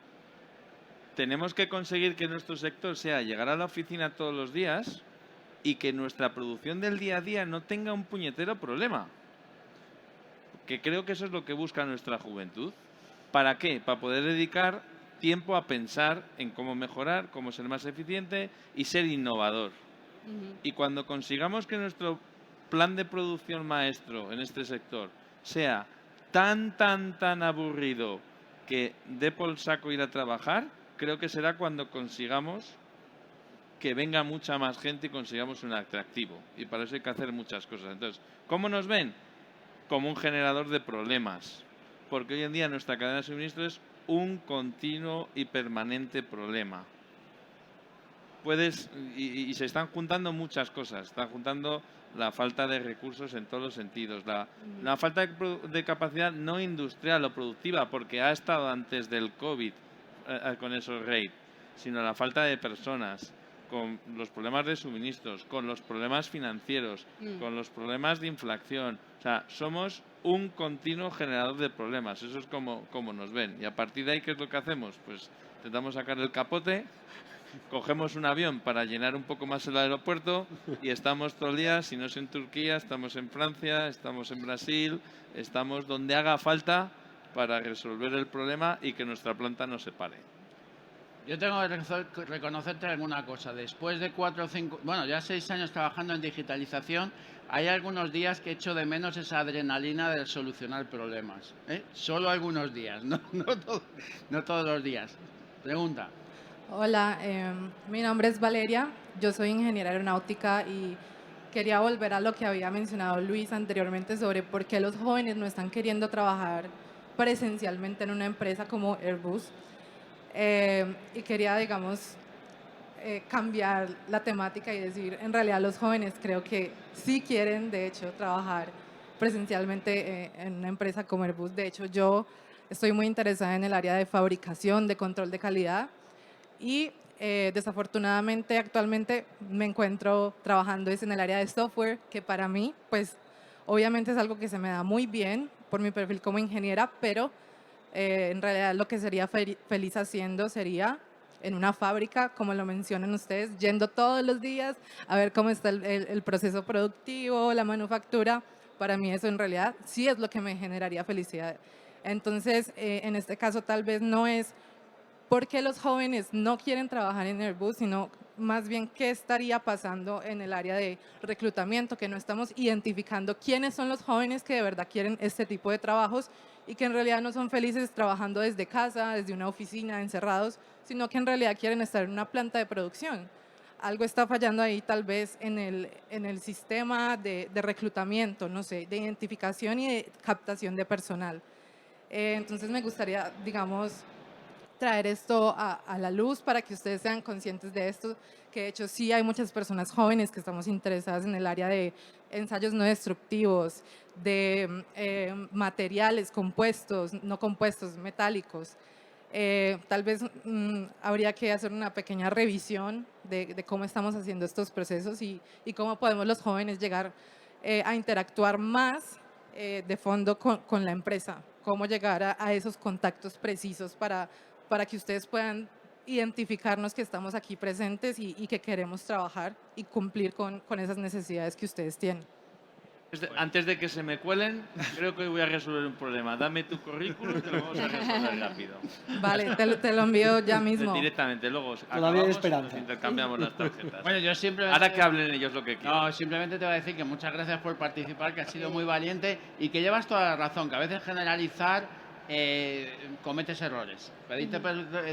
Tenemos que conseguir que nuestro sector sea llegar a la oficina todos los días y que nuestra producción del día a día no tenga un puñetero problema. Que creo que eso es lo que busca nuestra juventud. ¿Para qué? Para poder dedicar tiempo a pensar en cómo mejorar, cómo ser más eficiente y ser innovador. Y cuando consigamos que nuestro plan de producción maestro en este sector sea tan aburrido que dé por saco ir a trabajar, creo que será cuando consigamos que venga mucha más gente y consigamos un atractivo. Y para eso hay que hacer muchas cosas. Entonces, ¿cómo nos ven? Como un generador de problemas. Porque hoy en día nuestra cadena de suministro es un continuo y permanente problema. Y se están juntando muchas cosas. Están juntando la falta de recursos en todos los sentidos. La falta de capacidad no industrial o productiva, porque ha estado antes del COVID con esos rates, sino la falta de personas, con los problemas de suministros, con los problemas financieros, con los problemas de inflación. O sea, somos un continuo generador de problemas. Eso es como nos ven. Y a partir de ahí, ¿qué es lo que hacemos? Pues intentamos sacar el capote, cogemos un avión para llenar un poco más el aeropuerto y estamos todo el día, si no es en Turquía, estamos en Francia, estamos en Brasil, estamos donde haga falta para resolver el problema y que nuestra planta no se pare. Yo tengo que reconocerte alguna cosa. Después de 4 o 5, bueno, ya 6 años trabajando en digitalización, hay algunos días que echo de menos esa adrenalina de solucionar problemas. Solo algunos días, no todos los días. Pregunta. Hola, mi nombre es Valeria, yo soy ingeniera aeronáutica y quería volver a lo que había mencionado Luis anteriormente sobre por qué los jóvenes no están queriendo trabajar presencialmente en una empresa como Airbus. Y quería, digamos, cambiar la temática y decir, en realidad los jóvenes creo que sí quieren, de hecho, trabajar presencialmente en una empresa como Airbus. De hecho, yo estoy muy interesada en el área de fabricación, de control de calidad y desafortunadamente actualmente me encuentro trabajando en el área de software, que para mí, pues, obviamente es algo que se me da muy bien por mi perfil como ingeniera, pero en realidad lo que sería feliz haciendo sería en una fábrica, como lo mencionan ustedes, yendo todos los días a ver cómo está el proceso productivo, la manufactura. Para mí eso en realidad sí es lo que me generaría felicidad. Entonces, en este caso tal vez no es porque los jóvenes no quieren trabajar en Airbus, sino más bien qué estaría pasando en el área de reclutamiento, que no estamos identificando quiénes son los jóvenes que de verdad quieren este tipo de trabajos y que en realidad no son felices trabajando desde casa, desde una oficina, encerrados, sino que en realidad quieren estar en una planta de producción. Algo está fallando ahí tal vez en el sistema de reclutamiento, no sé, de identificación y de captación de personal. Entonces me gustaría, digamos, traer esto a la luz para que ustedes sean conscientes de esto, que de hecho sí hay muchas personas jóvenes que estamos interesadas en el área de ensayos no destructivos, de materiales compuestos, no compuestos, metálicos. Tal vez habría que hacer una pequeña revisión de cómo estamos haciendo estos procesos y cómo podemos los jóvenes llegar a interactuar más de fondo con la empresa, cómo llegar a esos contactos precisos para que ustedes puedan identificarnos que estamos aquí presentes y que queremos trabajar y cumplir con esas necesidades que ustedes tienen. Antes de que se me cuelen, creo que hoy voy a resolver un problema. Dame tu currículum y te lo vamos a resolver rápido. Vale, te lo envío ya mismo. Directamente, luego Todavía hay acabamos y esperanza. nos intercambiamos las tarjetas. Bueno, yo simplemente... Ahora que hablen ellos lo que quieran. No, simplemente te voy a decir que muchas gracias por participar, que has sido muy valiente y que llevas toda la razón, que a veces generalizar cometes errores. Pedirte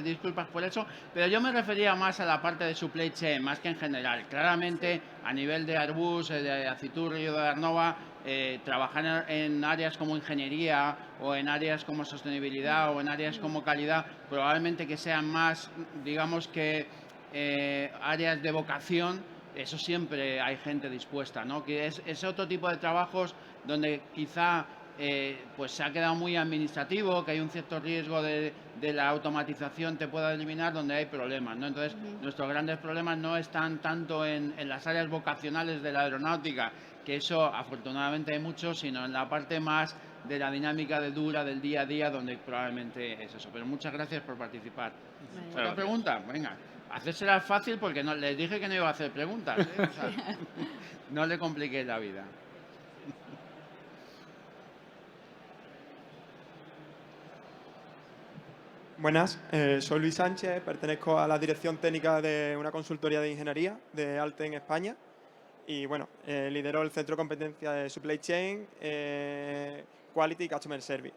disculpas por eso, pero yo me refería más a la parte de supply chain, más que en general. Claramente, a nivel de Airbus, de Aciturri o de Arnova, trabajar en áreas como ingeniería o en áreas como sostenibilidad o en áreas como calidad, probablemente que sean más, digamos que, áreas de vocación. Eso siempre hay gente dispuesta, ¿no? Que es otro tipo de trabajos donde quizá pues se ha quedado muy administrativo, que hay un cierto riesgo de la automatización te pueda eliminar, donde hay problemas, ¿no? Entonces, nuestros grandes problemas no están tanto en las áreas vocacionales de la aeronáutica, que eso afortunadamente hay mucho, sino en la parte más de la dinámica de dura del día a día, donde probablemente es eso. Pero muchas gracias por participar. ¿Otra pregunta? Venga. Hacérsela fácil porque no, les dije que no iba a hacer preguntas, ¿eh? O sea, no le compliquéis la vida. Buenas, soy Luis Sánchez, pertenezco a la dirección técnica de una consultoría de ingeniería de ALTE en España y bueno, lidero el centro de competencia de Supply Chain, Quality y Customer Service.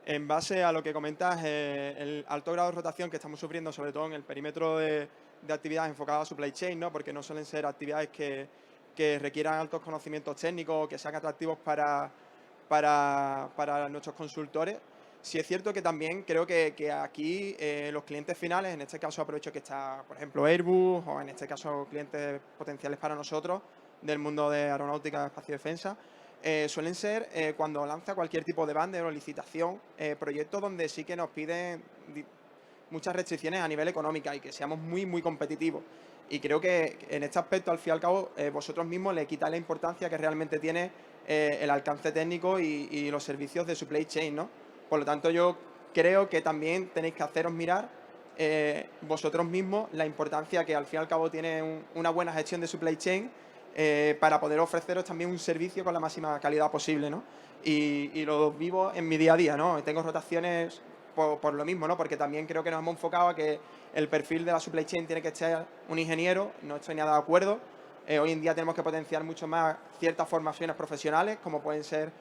En base a lo que comentas, el alto grado de rotación que estamos sufriendo, sobre todo en el perímetro de actividades enfocadas a Supply Chain, ¿no? Porque no suelen ser actividades que requieran altos conocimientos técnicos o que sean atractivos para nuestros consultores. Sí es cierto que también creo que aquí los clientes finales, en este caso aprovecho que está, por ejemplo, Airbus o en este caso clientes potenciales para nosotros del mundo de aeronáutica, espacio y defensa, suelen ser cuando lanza cualquier tipo de banda o licitación, proyectos donde sí que nos piden muchas restricciones a nivel económico y que seamos muy competitivos. Y creo que en este aspecto, al fin y al cabo, vosotros mismos le quitáis la importancia que realmente tiene el alcance técnico y los servicios de supply chain, ¿no? Por lo tanto, yo creo que también tenéis que haceros mirar vosotros mismos la importancia que al fin y al cabo tiene una buena gestión de supply chain para poder ofreceros también un servicio con la máxima calidad posible, ¿no? Y lo vivo en mi día a día, ¿no? Tengo rotaciones por lo mismo, ¿no? Porque también creo que nos hemos enfocado a que el perfil de la supply chain tiene que ser un ingeniero, no estoy nada de acuerdo. Hoy en día tenemos que potenciar mucho más ciertas formaciones profesionales, como pueden ser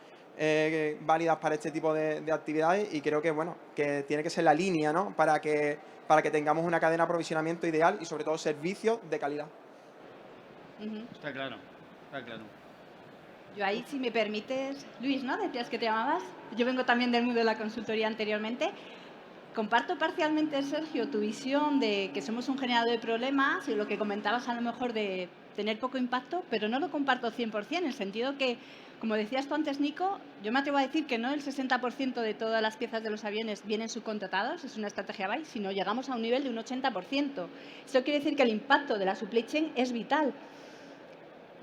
válidas para este tipo de actividades, y creo que bueno, que tiene que ser la línea, ¿no? para que tengamos una cadena de aprovisionamiento ideal y sobre todo servicios de calidad. Está claro, está claro. Yo ahí, si me permites, Luis, ¿no? Decías que te llamabas. Yo vengo también del mundo de la consultoría anteriormente. Comparto parcialmente, Sergio, tu visión de que somos un generador de problemas y lo que comentabas a lo mejor de tener poco impacto, pero no lo comparto 100%, en el sentido que, como decías tú antes, Nico, yo me atrevo a decir que no el 60% de todas las piezas de los aviones vienen subcontratados, es una estrategia BAE, sino llegamos a un nivel de un 80%. Esto quiere decir que el impacto de la supply chain es vital.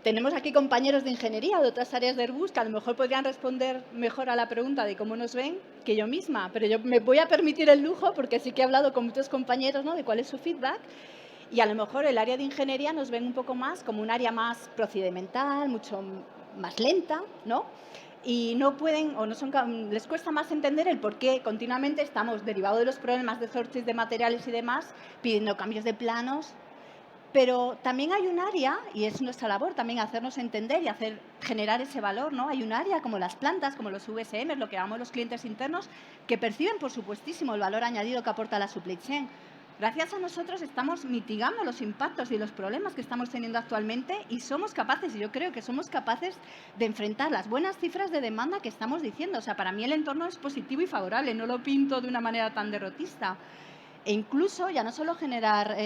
Tenemos aquí compañeros de ingeniería de otras áreas de Airbus que a lo mejor podrían responder mejor a la pregunta de cómo nos ven que yo misma, pero yo me voy a permitir el lujo porque sí que he hablado con muchos compañeros, ¿no?, de cuál es su feedback, y a lo mejor el área de ingeniería nos ven un poco más como un área más procedimental, mucho más lenta, ¿no? Y no pueden o no son, les cuesta más entender el por qué continuamente estamos, derivados de los problemas de shortage de materiales y demás, pidiendo cambios de planos. Pero también hay un área, y es nuestra labor también hacernos entender y generar ese valor, ¿no? Hay un área como las plantas, como los VSM, lo que llamamos los clientes internos, que perciben, por supuestísimo, el valor añadido que aporta la supply chain. Gracias a nosotros estamos mitigando los impactos y los problemas que estamos teniendo actualmente y somos capaces, y yo creo que somos capaces de enfrentar las buenas cifras de demanda que estamos diciendo. O sea, para mí el entorno es positivo y favorable, no lo pinto de una manera tan derrotista. E incluso ya no solo generar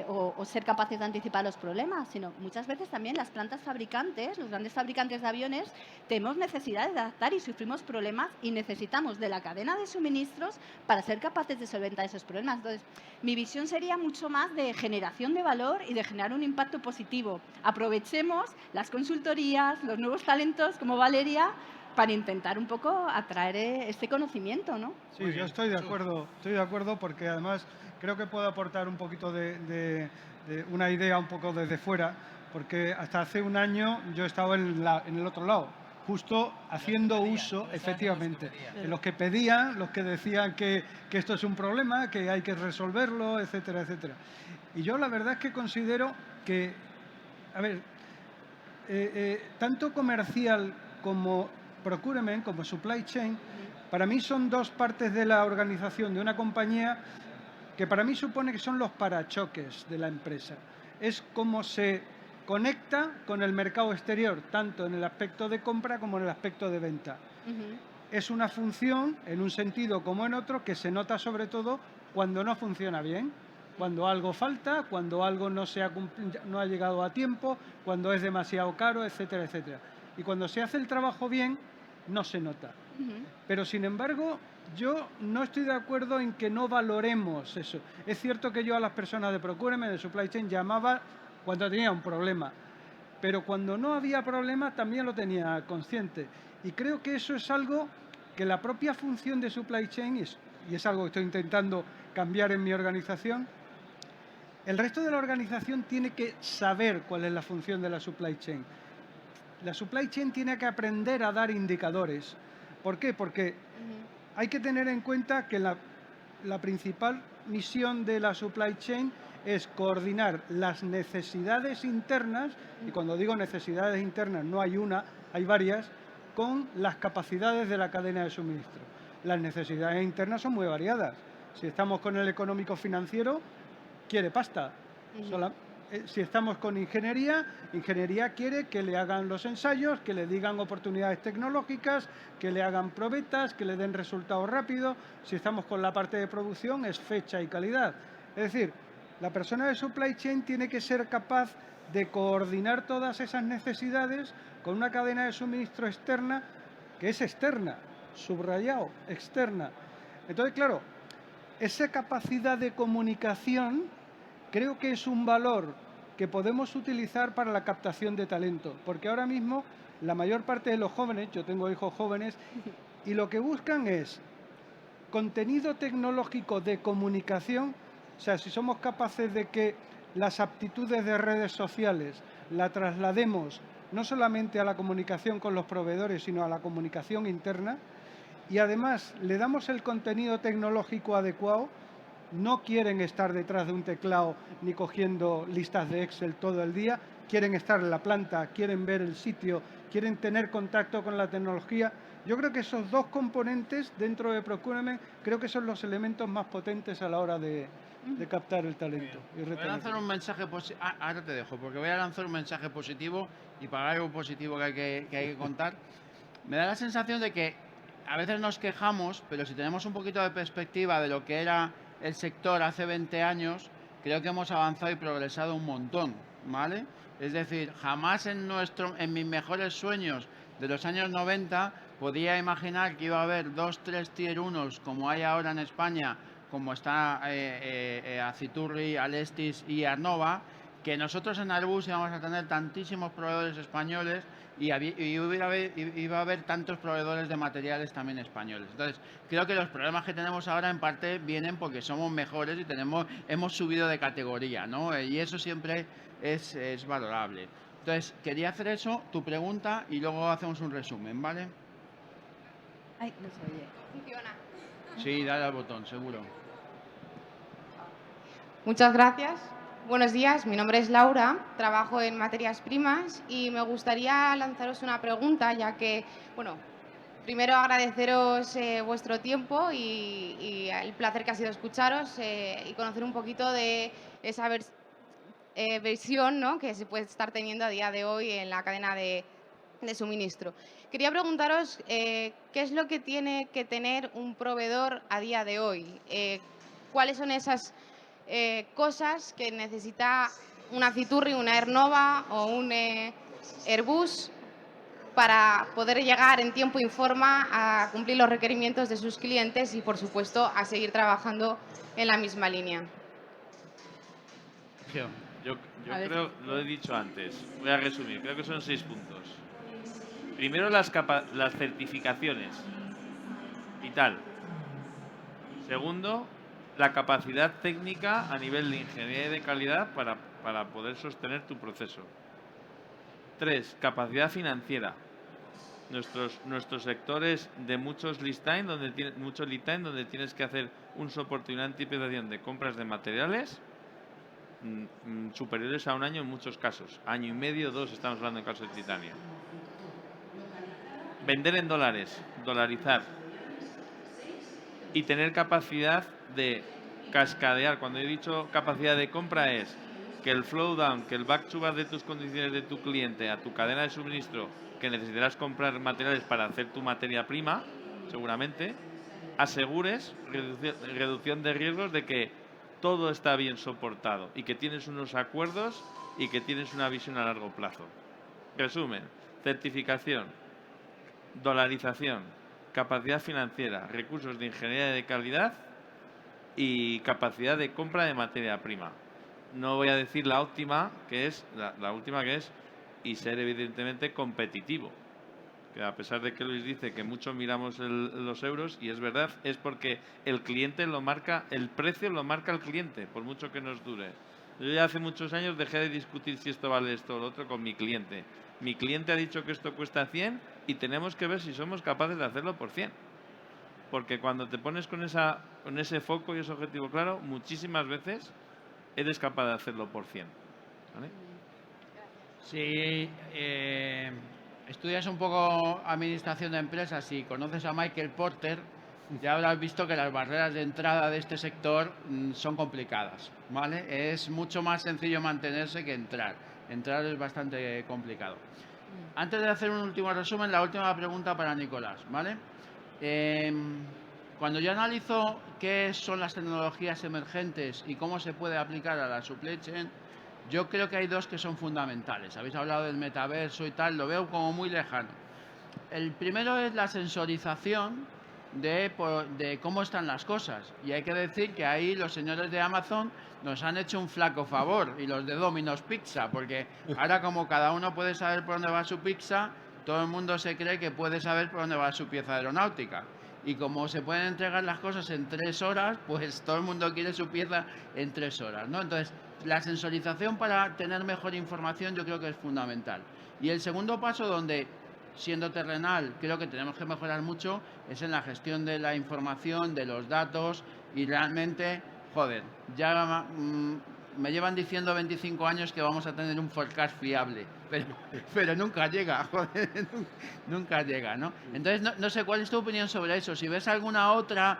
o ser capaces de anticipar los problemas, sino muchas veces también las plantas fabricantes, los grandes fabricantes de aviones, tenemos necesidad de adaptar y sufrimos problemas y necesitamos de la cadena de suministros para ser capaces de solventar esos problemas. Entonces, mi visión sería mucho más de generación de valor y de generar un impacto positivo. Aprovechemos las consultorías, los nuevos talentos como Valeria, para intentar un poco atraer este conocimiento, ¿no? Sí, yo estoy de acuerdo porque además creo que puedo aportar un poquito de una idea un poco desde fuera, porque hasta hace un año yo estaba en el otro lado, justo haciendo uso, efectivamente, de los que pedían, los que decían que esto es un problema, que hay que resolverlo, etcétera, etcétera. Y yo la verdad es que considero que, a ver, tanto comercial como procurement, como supply chain, para mí son dos partes de la organización de una compañía que para mí supone que son los parachoques de la empresa. Es como se conecta con el mercado exterior, tanto en el aspecto de compra como en el aspecto de venta. Es una función, en un sentido como en otro, que se nota sobre todo cuando no funciona bien, cuando algo falta, cuando algo no ha llegado a tiempo, cuando es demasiado caro, etcétera, etcétera. Y cuando se hace el trabajo bien, no se nota. Pero, sin embargo, yo no estoy de acuerdo en que no valoremos eso. Es cierto que yo a las personas de procurement, de supply chain, llamaba cuando tenía un problema. Pero cuando no había problema, también lo tenía consciente. Y creo que eso es algo que la propia función de supply chain, y es algo que estoy intentando cambiar en mi organización, el resto de la organización tiene que saber cuál es la función de la supply chain. La supply chain tiene que aprender a dar indicadores. ¿Por qué? Porque hay que tener en cuenta que la principal misión de la supply chain es coordinar las necesidades internas, y cuando digo necesidades internas no hay una, hay varias, con las capacidades de la cadena de suministro. Las necesidades internas son muy variadas. Si estamos con el económico financiero, quiere pasta. Si estamos con ingeniería, ingeniería quiere que le hagan los ensayos, que le digan oportunidades tecnológicas, que le hagan probetas, que le den resultados rápidos. Si estamos con la parte de producción, es fecha y calidad. Es decir, la persona de supply chain tiene que ser capaz de coordinar todas esas necesidades con una cadena de suministro externa que es externa, subrayado, externa. Entonces, claro, esa capacidad de comunicación creo que es un valor que podemos utilizar para la captación de talento, porque ahora mismo la mayor parte de los jóvenes, yo tengo hijos jóvenes, y lo que buscan es contenido tecnológico de comunicación. O sea, si somos capaces de que las aptitudes de redes sociales la traslademos no solamente a la comunicación con los proveedores, sino a la comunicación interna, y además le damos el contenido tecnológico adecuado, no quieren estar detrás de un teclado ni cogiendo listas de Excel todo el día, quieren estar en la planta, quieren ver el sitio, quieren tener contacto con la tecnología. Yo creo que esos dos componentes dentro de procurement creo que son los elementos más potentes a la hora de captar el talento. Voy a lanzar un mensaje positivo. Ahora te dejo, porque voy a lanzar un mensaje positivo y para algo positivo que hay que contar. Me da la sensación de que a veces nos quejamos, pero si tenemos un poquito de perspectiva de lo que era el sector hace 20 años, creo que hemos avanzado y progresado un montón, ¿vale? Es decir, jamás en mis mejores sueños de los años 90 podía imaginar que iba a haber 2, 3 Tier 1 como hay ahora en España, como está Aciturri, Alestis y Arnova, que nosotros en Airbus íbamos a tener tantísimos proveedores españoles y iba a haber tantos proveedores de materiales también españoles. Entonces, creo que los problemas que tenemos ahora en parte vienen porque somos mejores y hemos subido de categoría, ¿no? Y eso siempre es valorable. Entonces, quería hacer eso, tu pregunta, y luego hacemos un resumen, ¿vale? Ay, no se oye. Funciona. Sí, dale al botón, seguro. Muchas gracias. Buenos días, mi nombre es Laura, trabajo en materias primas y me gustaría lanzaros una pregunta, ya que, bueno, primero agradeceros vuestro tiempo y el placer que ha sido escucharos y conocer un poquito de esa versión, ¿no?, que se puede estar teniendo a día de hoy en la cadena de suministro. Quería preguntaros qué es lo que tiene que tener un proveedor a día de hoy, cuáles son esas cosas que necesita una Aciturri, una Aernnova o un Airbus para poder llegar en tiempo y forma a cumplir los requerimientos de sus clientes y, por supuesto, a seguir trabajando en la misma línea. Yo creo, lo he dicho antes, voy a resumir, creo que son 6 puntos. Primero, las certificaciones, vital. Segundo, la capacidad técnica a nivel de ingeniería de calidad para poder sostener tu proceso. 3, capacidad financiera. Nuestro sector es de muchos lead time, donde tienes que hacer un soporte y una anticipación de compras de materiales superiores a un año en muchos casos. Año y medio, 2, estamos hablando en caso de titanio. Vender en dólares, dolarizar. Y tener capacidad de cascadear. Cuando he dicho capacidad de compra es que el flow down, que el back to back de tus condiciones de tu cliente a tu cadena de suministro, que necesitarás comprar materiales para hacer tu materia prima, seguramente, asegures reducción de riesgos de que todo está bien soportado y que tienes unos acuerdos y que tienes una visión a largo plazo. Resumen, certificación, dolarización, capacidad financiera, recursos de ingeniería de calidad y capacidad de compra de materia prima. No voy a decir la última que es y ser evidentemente competitivo. Que a pesar de que Luis dice que mucho miramos los euros, y es verdad, es porque el cliente lo marca, el precio lo marca el cliente, por mucho que nos dure. Yo ya hace muchos años dejé de discutir si esto vale esto o lo otro con mi cliente. Mi cliente ha dicho que esto cuesta 100 y tenemos que ver si somos capaces de hacerlo por 100. Porque cuando te pones con ese foco y ese objetivo claro, muchísimas veces eres capaz de hacerlo por 100. ¿Vale? Si estudias un poco administración de empresas y conoces a Michael Porter, ya habrás visto que las barreras de entrada de este sector son complicadas, ¿vale? Es mucho más sencillo mantenerse que entrar. Entrar es bastante complicado. Antes de hacer un último resumen, la última pregunta para Nicolás, ¿vale? Cuando yo analizo qué son las tecnologías emergentes y cómo se puede aplicar a la supply chain, yo creo que hay dos que son fundamentales. Habéis hablado del metaverso y tal, lo veo como muy lejano. El primero es la sensorización de cómo están las cosas. Y hay que decir que ahí los señores de Amazon nos han hecho un flaco favor, y los de Domino's Pizza, porque ahora como cada uno puede saber por dónde va su pizza, todo el mundo se cree que puede saber por dónde va su pieza aeronáutica. Y como se pueden entregar las cosas en 3 horas, pues todo el mundo quiere su pieza en 3 horas, ¿no? Entonces, la sensorización para tener mejor información yo creo que es fundamental. Y el segundo paso, donde siendo terrenal creo que tenemos que mejorar mucho, es en la gestión de la información, de los datos, y realmente, joder, ya me llevan diciendo 25 años que vamos a tener un forecast fiable, pero nunca llega, joder, nunca llega, ¿no? Entonces, no sé cuál es tu opinión sobre eso, si ves alguna otra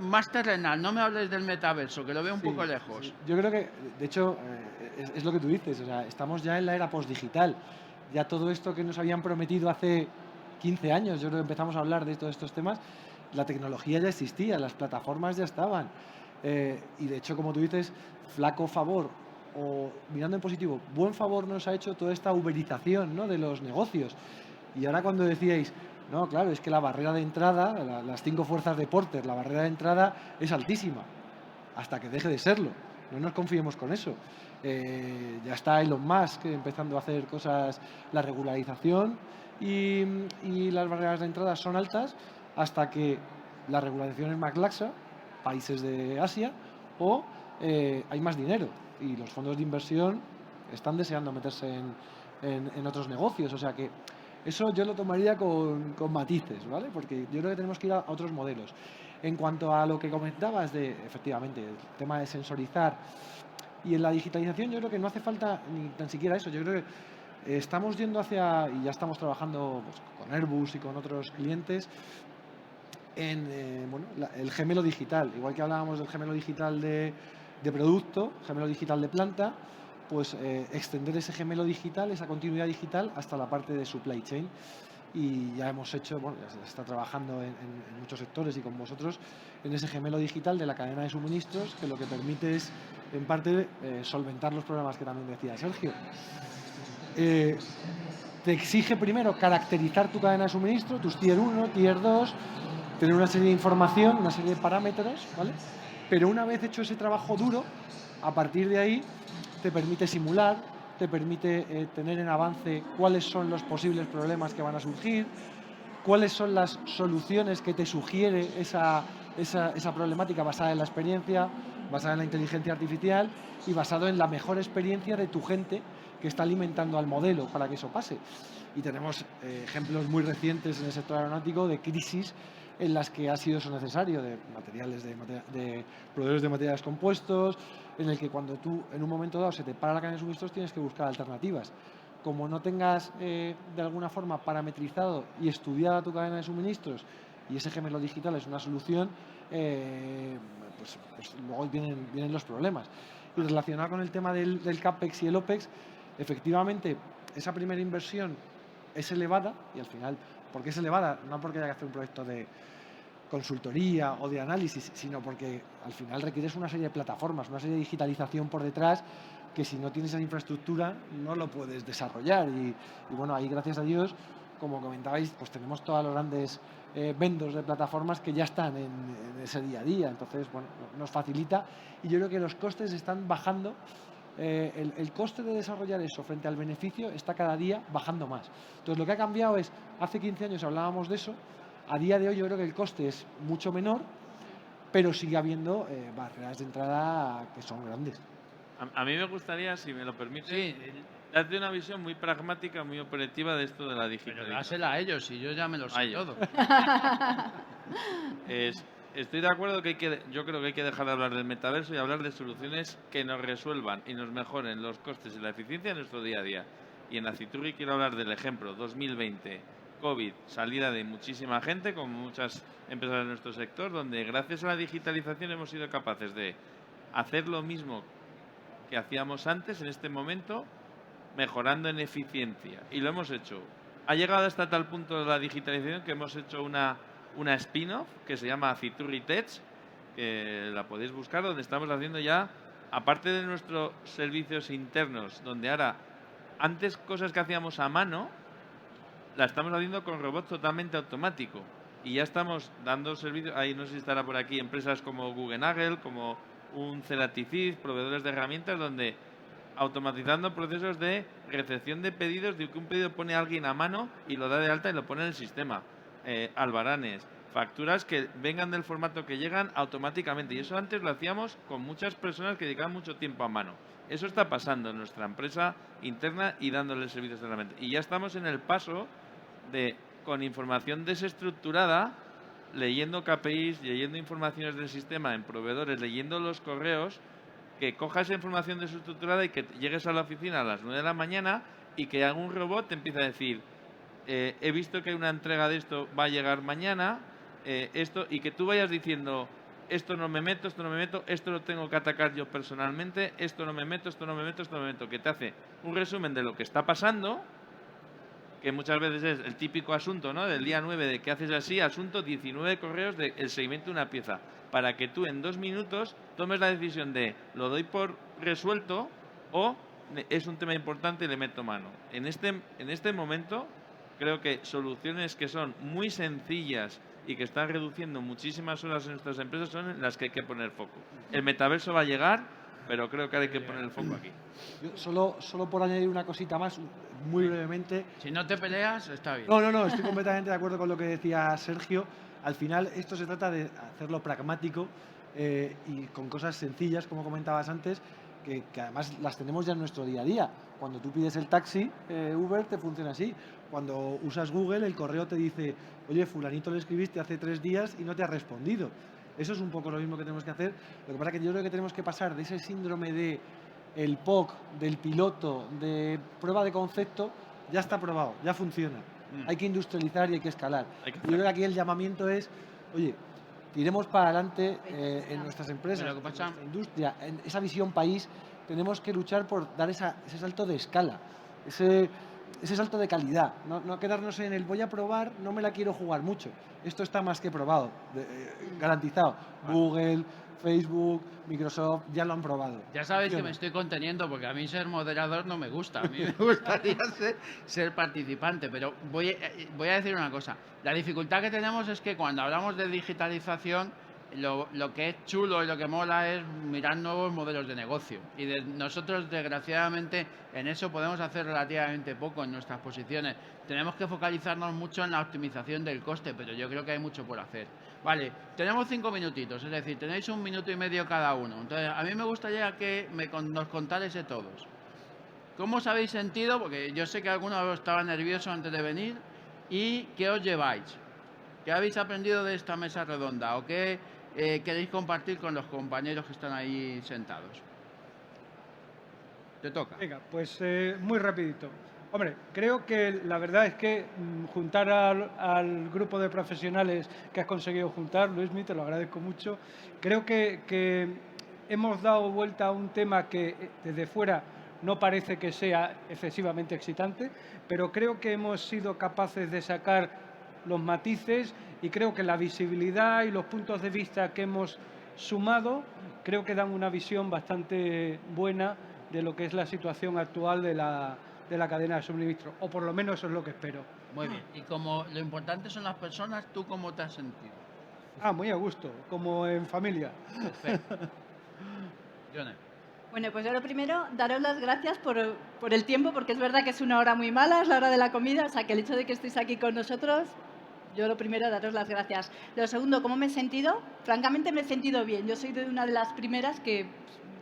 más terrenal, no me hables del metaverso, que lo veo un poco lejos. Yo creo que, de hecho, es lo que tú dices, o sea, estamos ya en la era postdigital. Ya todo esto que nos habían prometido hace 15 años, yo creo que empezamos a hablar de todos estos temas, la tecnología ya existía, las plataformas ya estaban. Y de hecho, como tú dices, flaco favor, o mirando en positivo, buen favor nos ha hecho toda esta uberización, ¿no?, de los negocios. Y ahora cuando decíais, no, claro, es que la barrera de entrada, las 5 fuerzas de Porter, la barrera de entrada es altísima, hasta que deje de serlo. No nos confiemos con eso. Ya está Elon Musk empezando a hacer cosas, la regularización y las barreras de entrada son altas hasta que la regularización es más laxa, países de Asia, o hay más dinero y los fondos de inversión están deseando meterse en otros negocios. O sea que eso yo lo tomaría con matices, ¿vale? Porque yo creo que tenemos que ir a otros modelos. En cuanto a lo que comentabas de, efectivamente, el tema de sensorizar y en la digitalización, yo creo que no hace falta ni tan siquiera eso. Yo creo que estamos yendo hacia, y ya estamos trabajando pues, con Airbus y con otros clientes, en el gemelo digital. Igual que hablábamos del gemelo digital de producto, gemelo digital de planta, pues extender ese gemelo digital, esa continuidad digital, hasta la parte de supply chain. Y ya hemos hecho, bueno, ya se está trabajando en muchos sectores y con vosotros en ese gemelo digital de la cadena de suministros, que lo que permite es, en parte, solventar los problemas que también decía Sergio. Te exige primero caracterizar tu cadena de suministro, tus tier 1, tier 2, tener una serie de información, una serie de parámetros, ¿vale? Pero una vez hecho ese trabajo duro, a partir de ahí te permite simular, te permite tener en avance cuáles son los posibles problemas que van a surgir, cuáles son las soluciones que te sugiere esa problemática basada en la experiencia, basada en la inteligencia artificial y basado en la mejor experiencia de tu gente que está alimentando al modelo para que eso pase. Y tenemos ejemplos muy recientes en el sector aeronáutico de crisis en las que ha sido eso necesario, de materiales, de proveedores de materiales compuestos, en el que cuando tú en un momento dado se te para la cadena de suministros tienes que buscar alternativas. Como no tengas de alguna forma parametrizado y estudiada tu cadena de suministros y ese gemelo digital es una solución, pues luego vienen los problemas. Y relacionado con el tema del CAPEX y el OPEX, efectivamente esa primera inversión es elevada y al final, ¿por qué es elevada? No porque haya que hacer un proyecto de consultoría o de análisis, sino porque al final requieres una serie de plataformas, una serie de digitalización por detrás que si no tienes esa infraestructura no lo puedes desarrollar. Y bueno, ahí gracias a Dios, como comentabais, pues tenemos todos los grandes vendors de plataformas que ya están en ese día a día. Entonces, bueno, nos facilita y yo creo que los costes están bajando. El coste de desarrollar eso frente al beneficio está cada día bajando más. Entonces, lo que ha cambiado es, hace 15 años hablábamos de eso, a día de hoy yo creo que el coste es mucho menor, pero sigue habiendo barreras de entrada que son grandes. A mí me gustaría, si me lo permite, Sí, darte una visión muy pragmática, muy operativa de esto de la pero digitalización. dásela a ellos y yo ya me lo sé todo. Estoy de acuerdo que yo creo que hay que dejar de hablar del metaverso y hablar de soluciones que nos resuelvan y nos mejoren los costes y la eficiencia en nuestro día a día. Y en Aciturri quiero hablar del ejemplo 2020, COVID, salida de muchísima gente, como muchas empresas de nuestro sector, donde gracias a la digitalización hemos sido capaces de hacer lo mismo que hacíamos antes en este momento, mejorando en eficiencia. Y lo hemos hecho. Ha llegado hasta tal punto de la digitalización que hemos hecho una spin-off que se llama Aciturri Tech, que la podéis buscar, donde estamos haciendo ya, aparte de nuestros servicios internos, donde ahora, antes cosas que hacíamos a mano, la estamos haciendo con robots totalmente automático. Y ya estamos dando servicios, ahí no sé si estará por aquí, empresas como Guggenagel, como un Celaticid, proveedores de herramientas, donde automatizando procesos de recepción de pedidos, de que un pedido pone a alguien a mano y lo da de alta y lo pone en el sistema. Albaranes, facturas que vengan del formato que llegan automáticamente. Y eso antes lo hacíamos con muchas personas que dedicaban mucho tiempo a mano. Eso está pasando en nuestra empresa interna y dándole servicios de herramientas. Y ya estamos en el paso de, con información desestructurada, leyendo KPIs, leyendo informaciones del sistema en proveedores, leyendo los correos, que cojas esa información desestructurada y que llegues a la oficina a las 9 de la mañana y que algún robot te empiece a decir he visto que una entrega de esto va a llegar mañana, esto, y que tú vayas diciendo esto no me meto, esto no me meto, esto lo tengo que atacar yo personalmente, esto no me meto, esto no me meto, esto no me meto, que te hace un resumen de lo que está pasando, que muchas veces es el típico asunto, ¿no?, del día 9 de que haces así, asunto 19 correos del seguimiento de una pieza, para que tú en 2 minutos tomes la decisión de lo doy por resuelto o es un tema importante y le meto mano. En este momento creo que soluciones que son muy sencillas y que están reduciendo muchísimas horas en nuestras empresas son en las que hay que poner foco. El metaverso va a llegar, pero creo que hay que poner el foco aquí. Yo solo por añadir una cosita más, muy brevemente. Si no te peleas, está bien. No, estoy completamente de acuerdo con lo que decía Sergio. Al final esto se trata de hacerlo pragmático y con cosas sencillas, como comentabas antes, que además las tenemos ya en nuestro día a día. Cuando tú pides el taxi, Uber te funciona así. Cuando usas Google, el correo te dice, oye, fulanito le escribiste hace 3 días y no te ha respondido. Eso es un poco lo mismo que tenemos que hacer. Lo que pasa es que yo creo que tenemos que pasar de ese síndrome de el POC, del piloto, de prueba de concepto, ya está probado, ya funciona. Hay que industrializar y hay que escalar. Yo creo que aquí el llamamiento es, oye, tiremos para adelante en nuestras empresas, en nuestra industria, en esa visión país. Tenemos que luchar por dar ese salto de escala, ese salto de calidad. No quedarnos en el voy a probar, no me la quiero jugar mucho. Esto está más que probado, garantizado. Google, Facebook, Microsoft ya lo han probado. Ya sabéis que me estoy conteniendo porque a mí ser moderador no me gusta. A mí me gustaría ser participante, pero voy a decir una cosa. La dificultad que tenemos es que cuando hablamos de digitalización, lo que es chulo y lo que mola es mirar nuevos modelos de negocio. Y nosotros, desgraciadamente, en eso podemos hacer relativamente poco en nuestras posiciones. Tenemos que focalizarnos mucho en la optimización del coste, pero yo creo que hay mucho por hacer. Vale, tenemos 5 minutitos, es decir, tenéis 1 minuto y medio cada uno. Entonces, a mí me gustaría que nos contarais a todos. ¿Cómo os habéis sentido? Porque yo sé que algunos estaban nerviosos antes de venir. ¿Y qué os lleváis? ¿Qué habéis aprendido de esta mesa redonda? ¿O qué queréis compartir con los compañeros que están ahí sentados? Te toca. Venga, pues muy rapidito. Hombre, creo que la verdad es que juntar al grupo de profesionales que has conseguido juntar, Luismi, te lo agradezco mucho. Creo que hemos dado vuelta a un tema que desde fuera no parece que sea excesivamente excitante, pero creo que hemos sido capaces de sacar los matices y creo que la visibilidad y los puntos de vista que hemos sumado creo que dan una visión bastante buena de lo que es la situación actual de la cadena de suministro, o por lo menos eso es lo que espero. Muy bien. Y como lo importante son las personas, ¿tú cómo te has sentido? Muy a gusto, como en familia. Perfecto. Yone. Bueno, pues yo lo primero, daros las gracias por el tiempo, porque es verdad que es una hora muy mala, es la hora de la comida, o sea que el hecho de que estéis aquí con nosotros, yo lo primero, daros las gracias. Lo segundo, ¿cómo me he sentido? Francamente me he sentido bien. Yo soy de una de las primeras que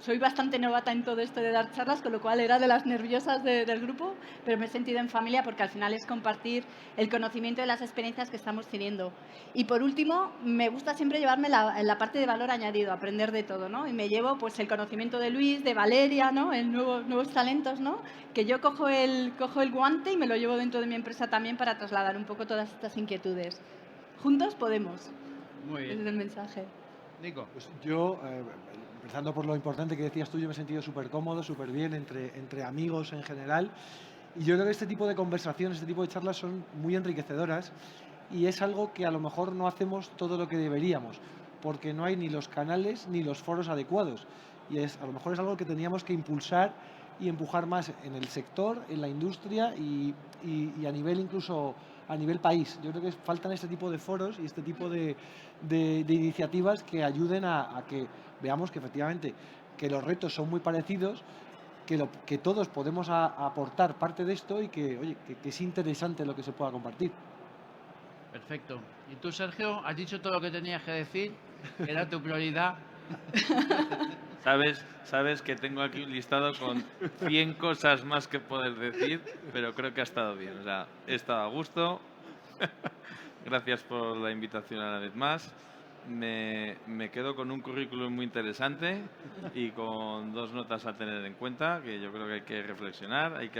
soy bastante novata en todo esto de dar charlas, con lo cual era de las nerviosas del grupo, pero me he sentido en familia porque al final es compartir el conocimiento de las experiencias que estamos teniendo. Y por último, me gusta siempre llevarme la parte de valor añadido, aprender de todo, ¿no? Y me llevo pues el conocimiento de Luis, de Valeria, ¿no? Nuevos talentos, ¿no? Que yo cojo el guante y me lo llevo dentro de mi empresa también para trasladar un poco todas estas inquietudes. Juntos podemos. Muy bien. Ese es el mensaje. Nico. Pues yo, empezando por lo importante que decías tú, yo me he sentido súper cómodo, súper bien entre amigos en general. Y yo creo que este tipo de conversaciones, este tipo de charlas son muy enriquecedoras y es algo que a lo mejor no hacemos todo lo que deberíamos, porque no hay ni los canales ni los foros adecuados. Y a lo mejor es algo que teníamos que impulsar y empujar más en el sector, en la industria y a nivel incluso a nivel país. Yo creo que faltan este tipo de foros y este tipo de iniciativas que ayuden a que veamos que efectivamente que los retos son muy parecidos, que todos podemos aportar parte de esto y que, oye, que es interesante lo que se pueda compartir. Perfecto. ¿Y tú, Sergio, has dicho todo lo que tenías que decir? ¿Era tu prioridad? Sabes que tengo aquí un listado con 100 cosas más que poder decir, pero creo que ha estado bien. O sea, he estado a gusto. Gracias por la invitación una vez más. Me quedo con un currículum muy interesante y con 2 notas a tener en cuenta, que yo creo que hay que reflexionar, hay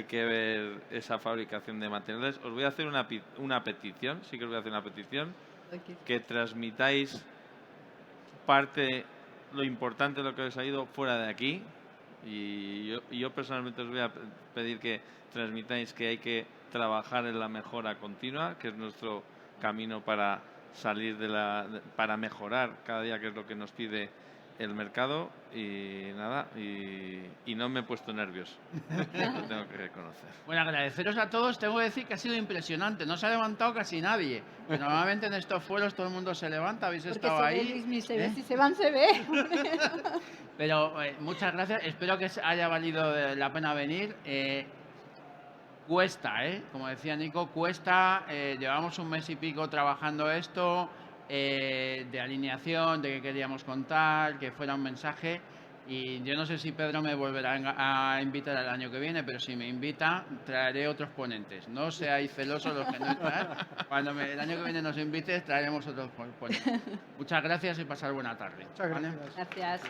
que ver esa fabricación de materiales. Os voy a hacer una petición, sí que os voy a hacer una petición, que transmitáis lo importante de lo que os ha ido fuera de aquí, y yo personalmente os voy a pedir que transmitáis que hay que trabajar en la mejora continua, que es nuestro camino para salir para mejorar cada día, que es lo que nos pide el mercado. Y nada, y no me he puesto nervioso, lo tengo que reconocer. Bueno, agradeceros a todos. Tengo que decir que ha sido impresionante, no se ha levantado casi nadie. Normalmente en estos foros todo el mundo se levanta, habéis estado ahí. Se ve, si se van, se ve. Pero muchas gracias, espero que haya valido la pena venir. Cuesta, como decía Nico, cuesta. Llevamos 1 mes y pico trabajando esto, de alineación, de qué queríamos contar, que fuera un mensaje. Y yo no sé si Pedro me volverá a invitar el año que viene, pero si me invita, traeré otros ponentes. No seáis celosos los que no están. Cuando el año que viene nos invites, traeremos otros ponentes. Muchas gracias y pasar buena tarde. Muchas gracias. Gracias.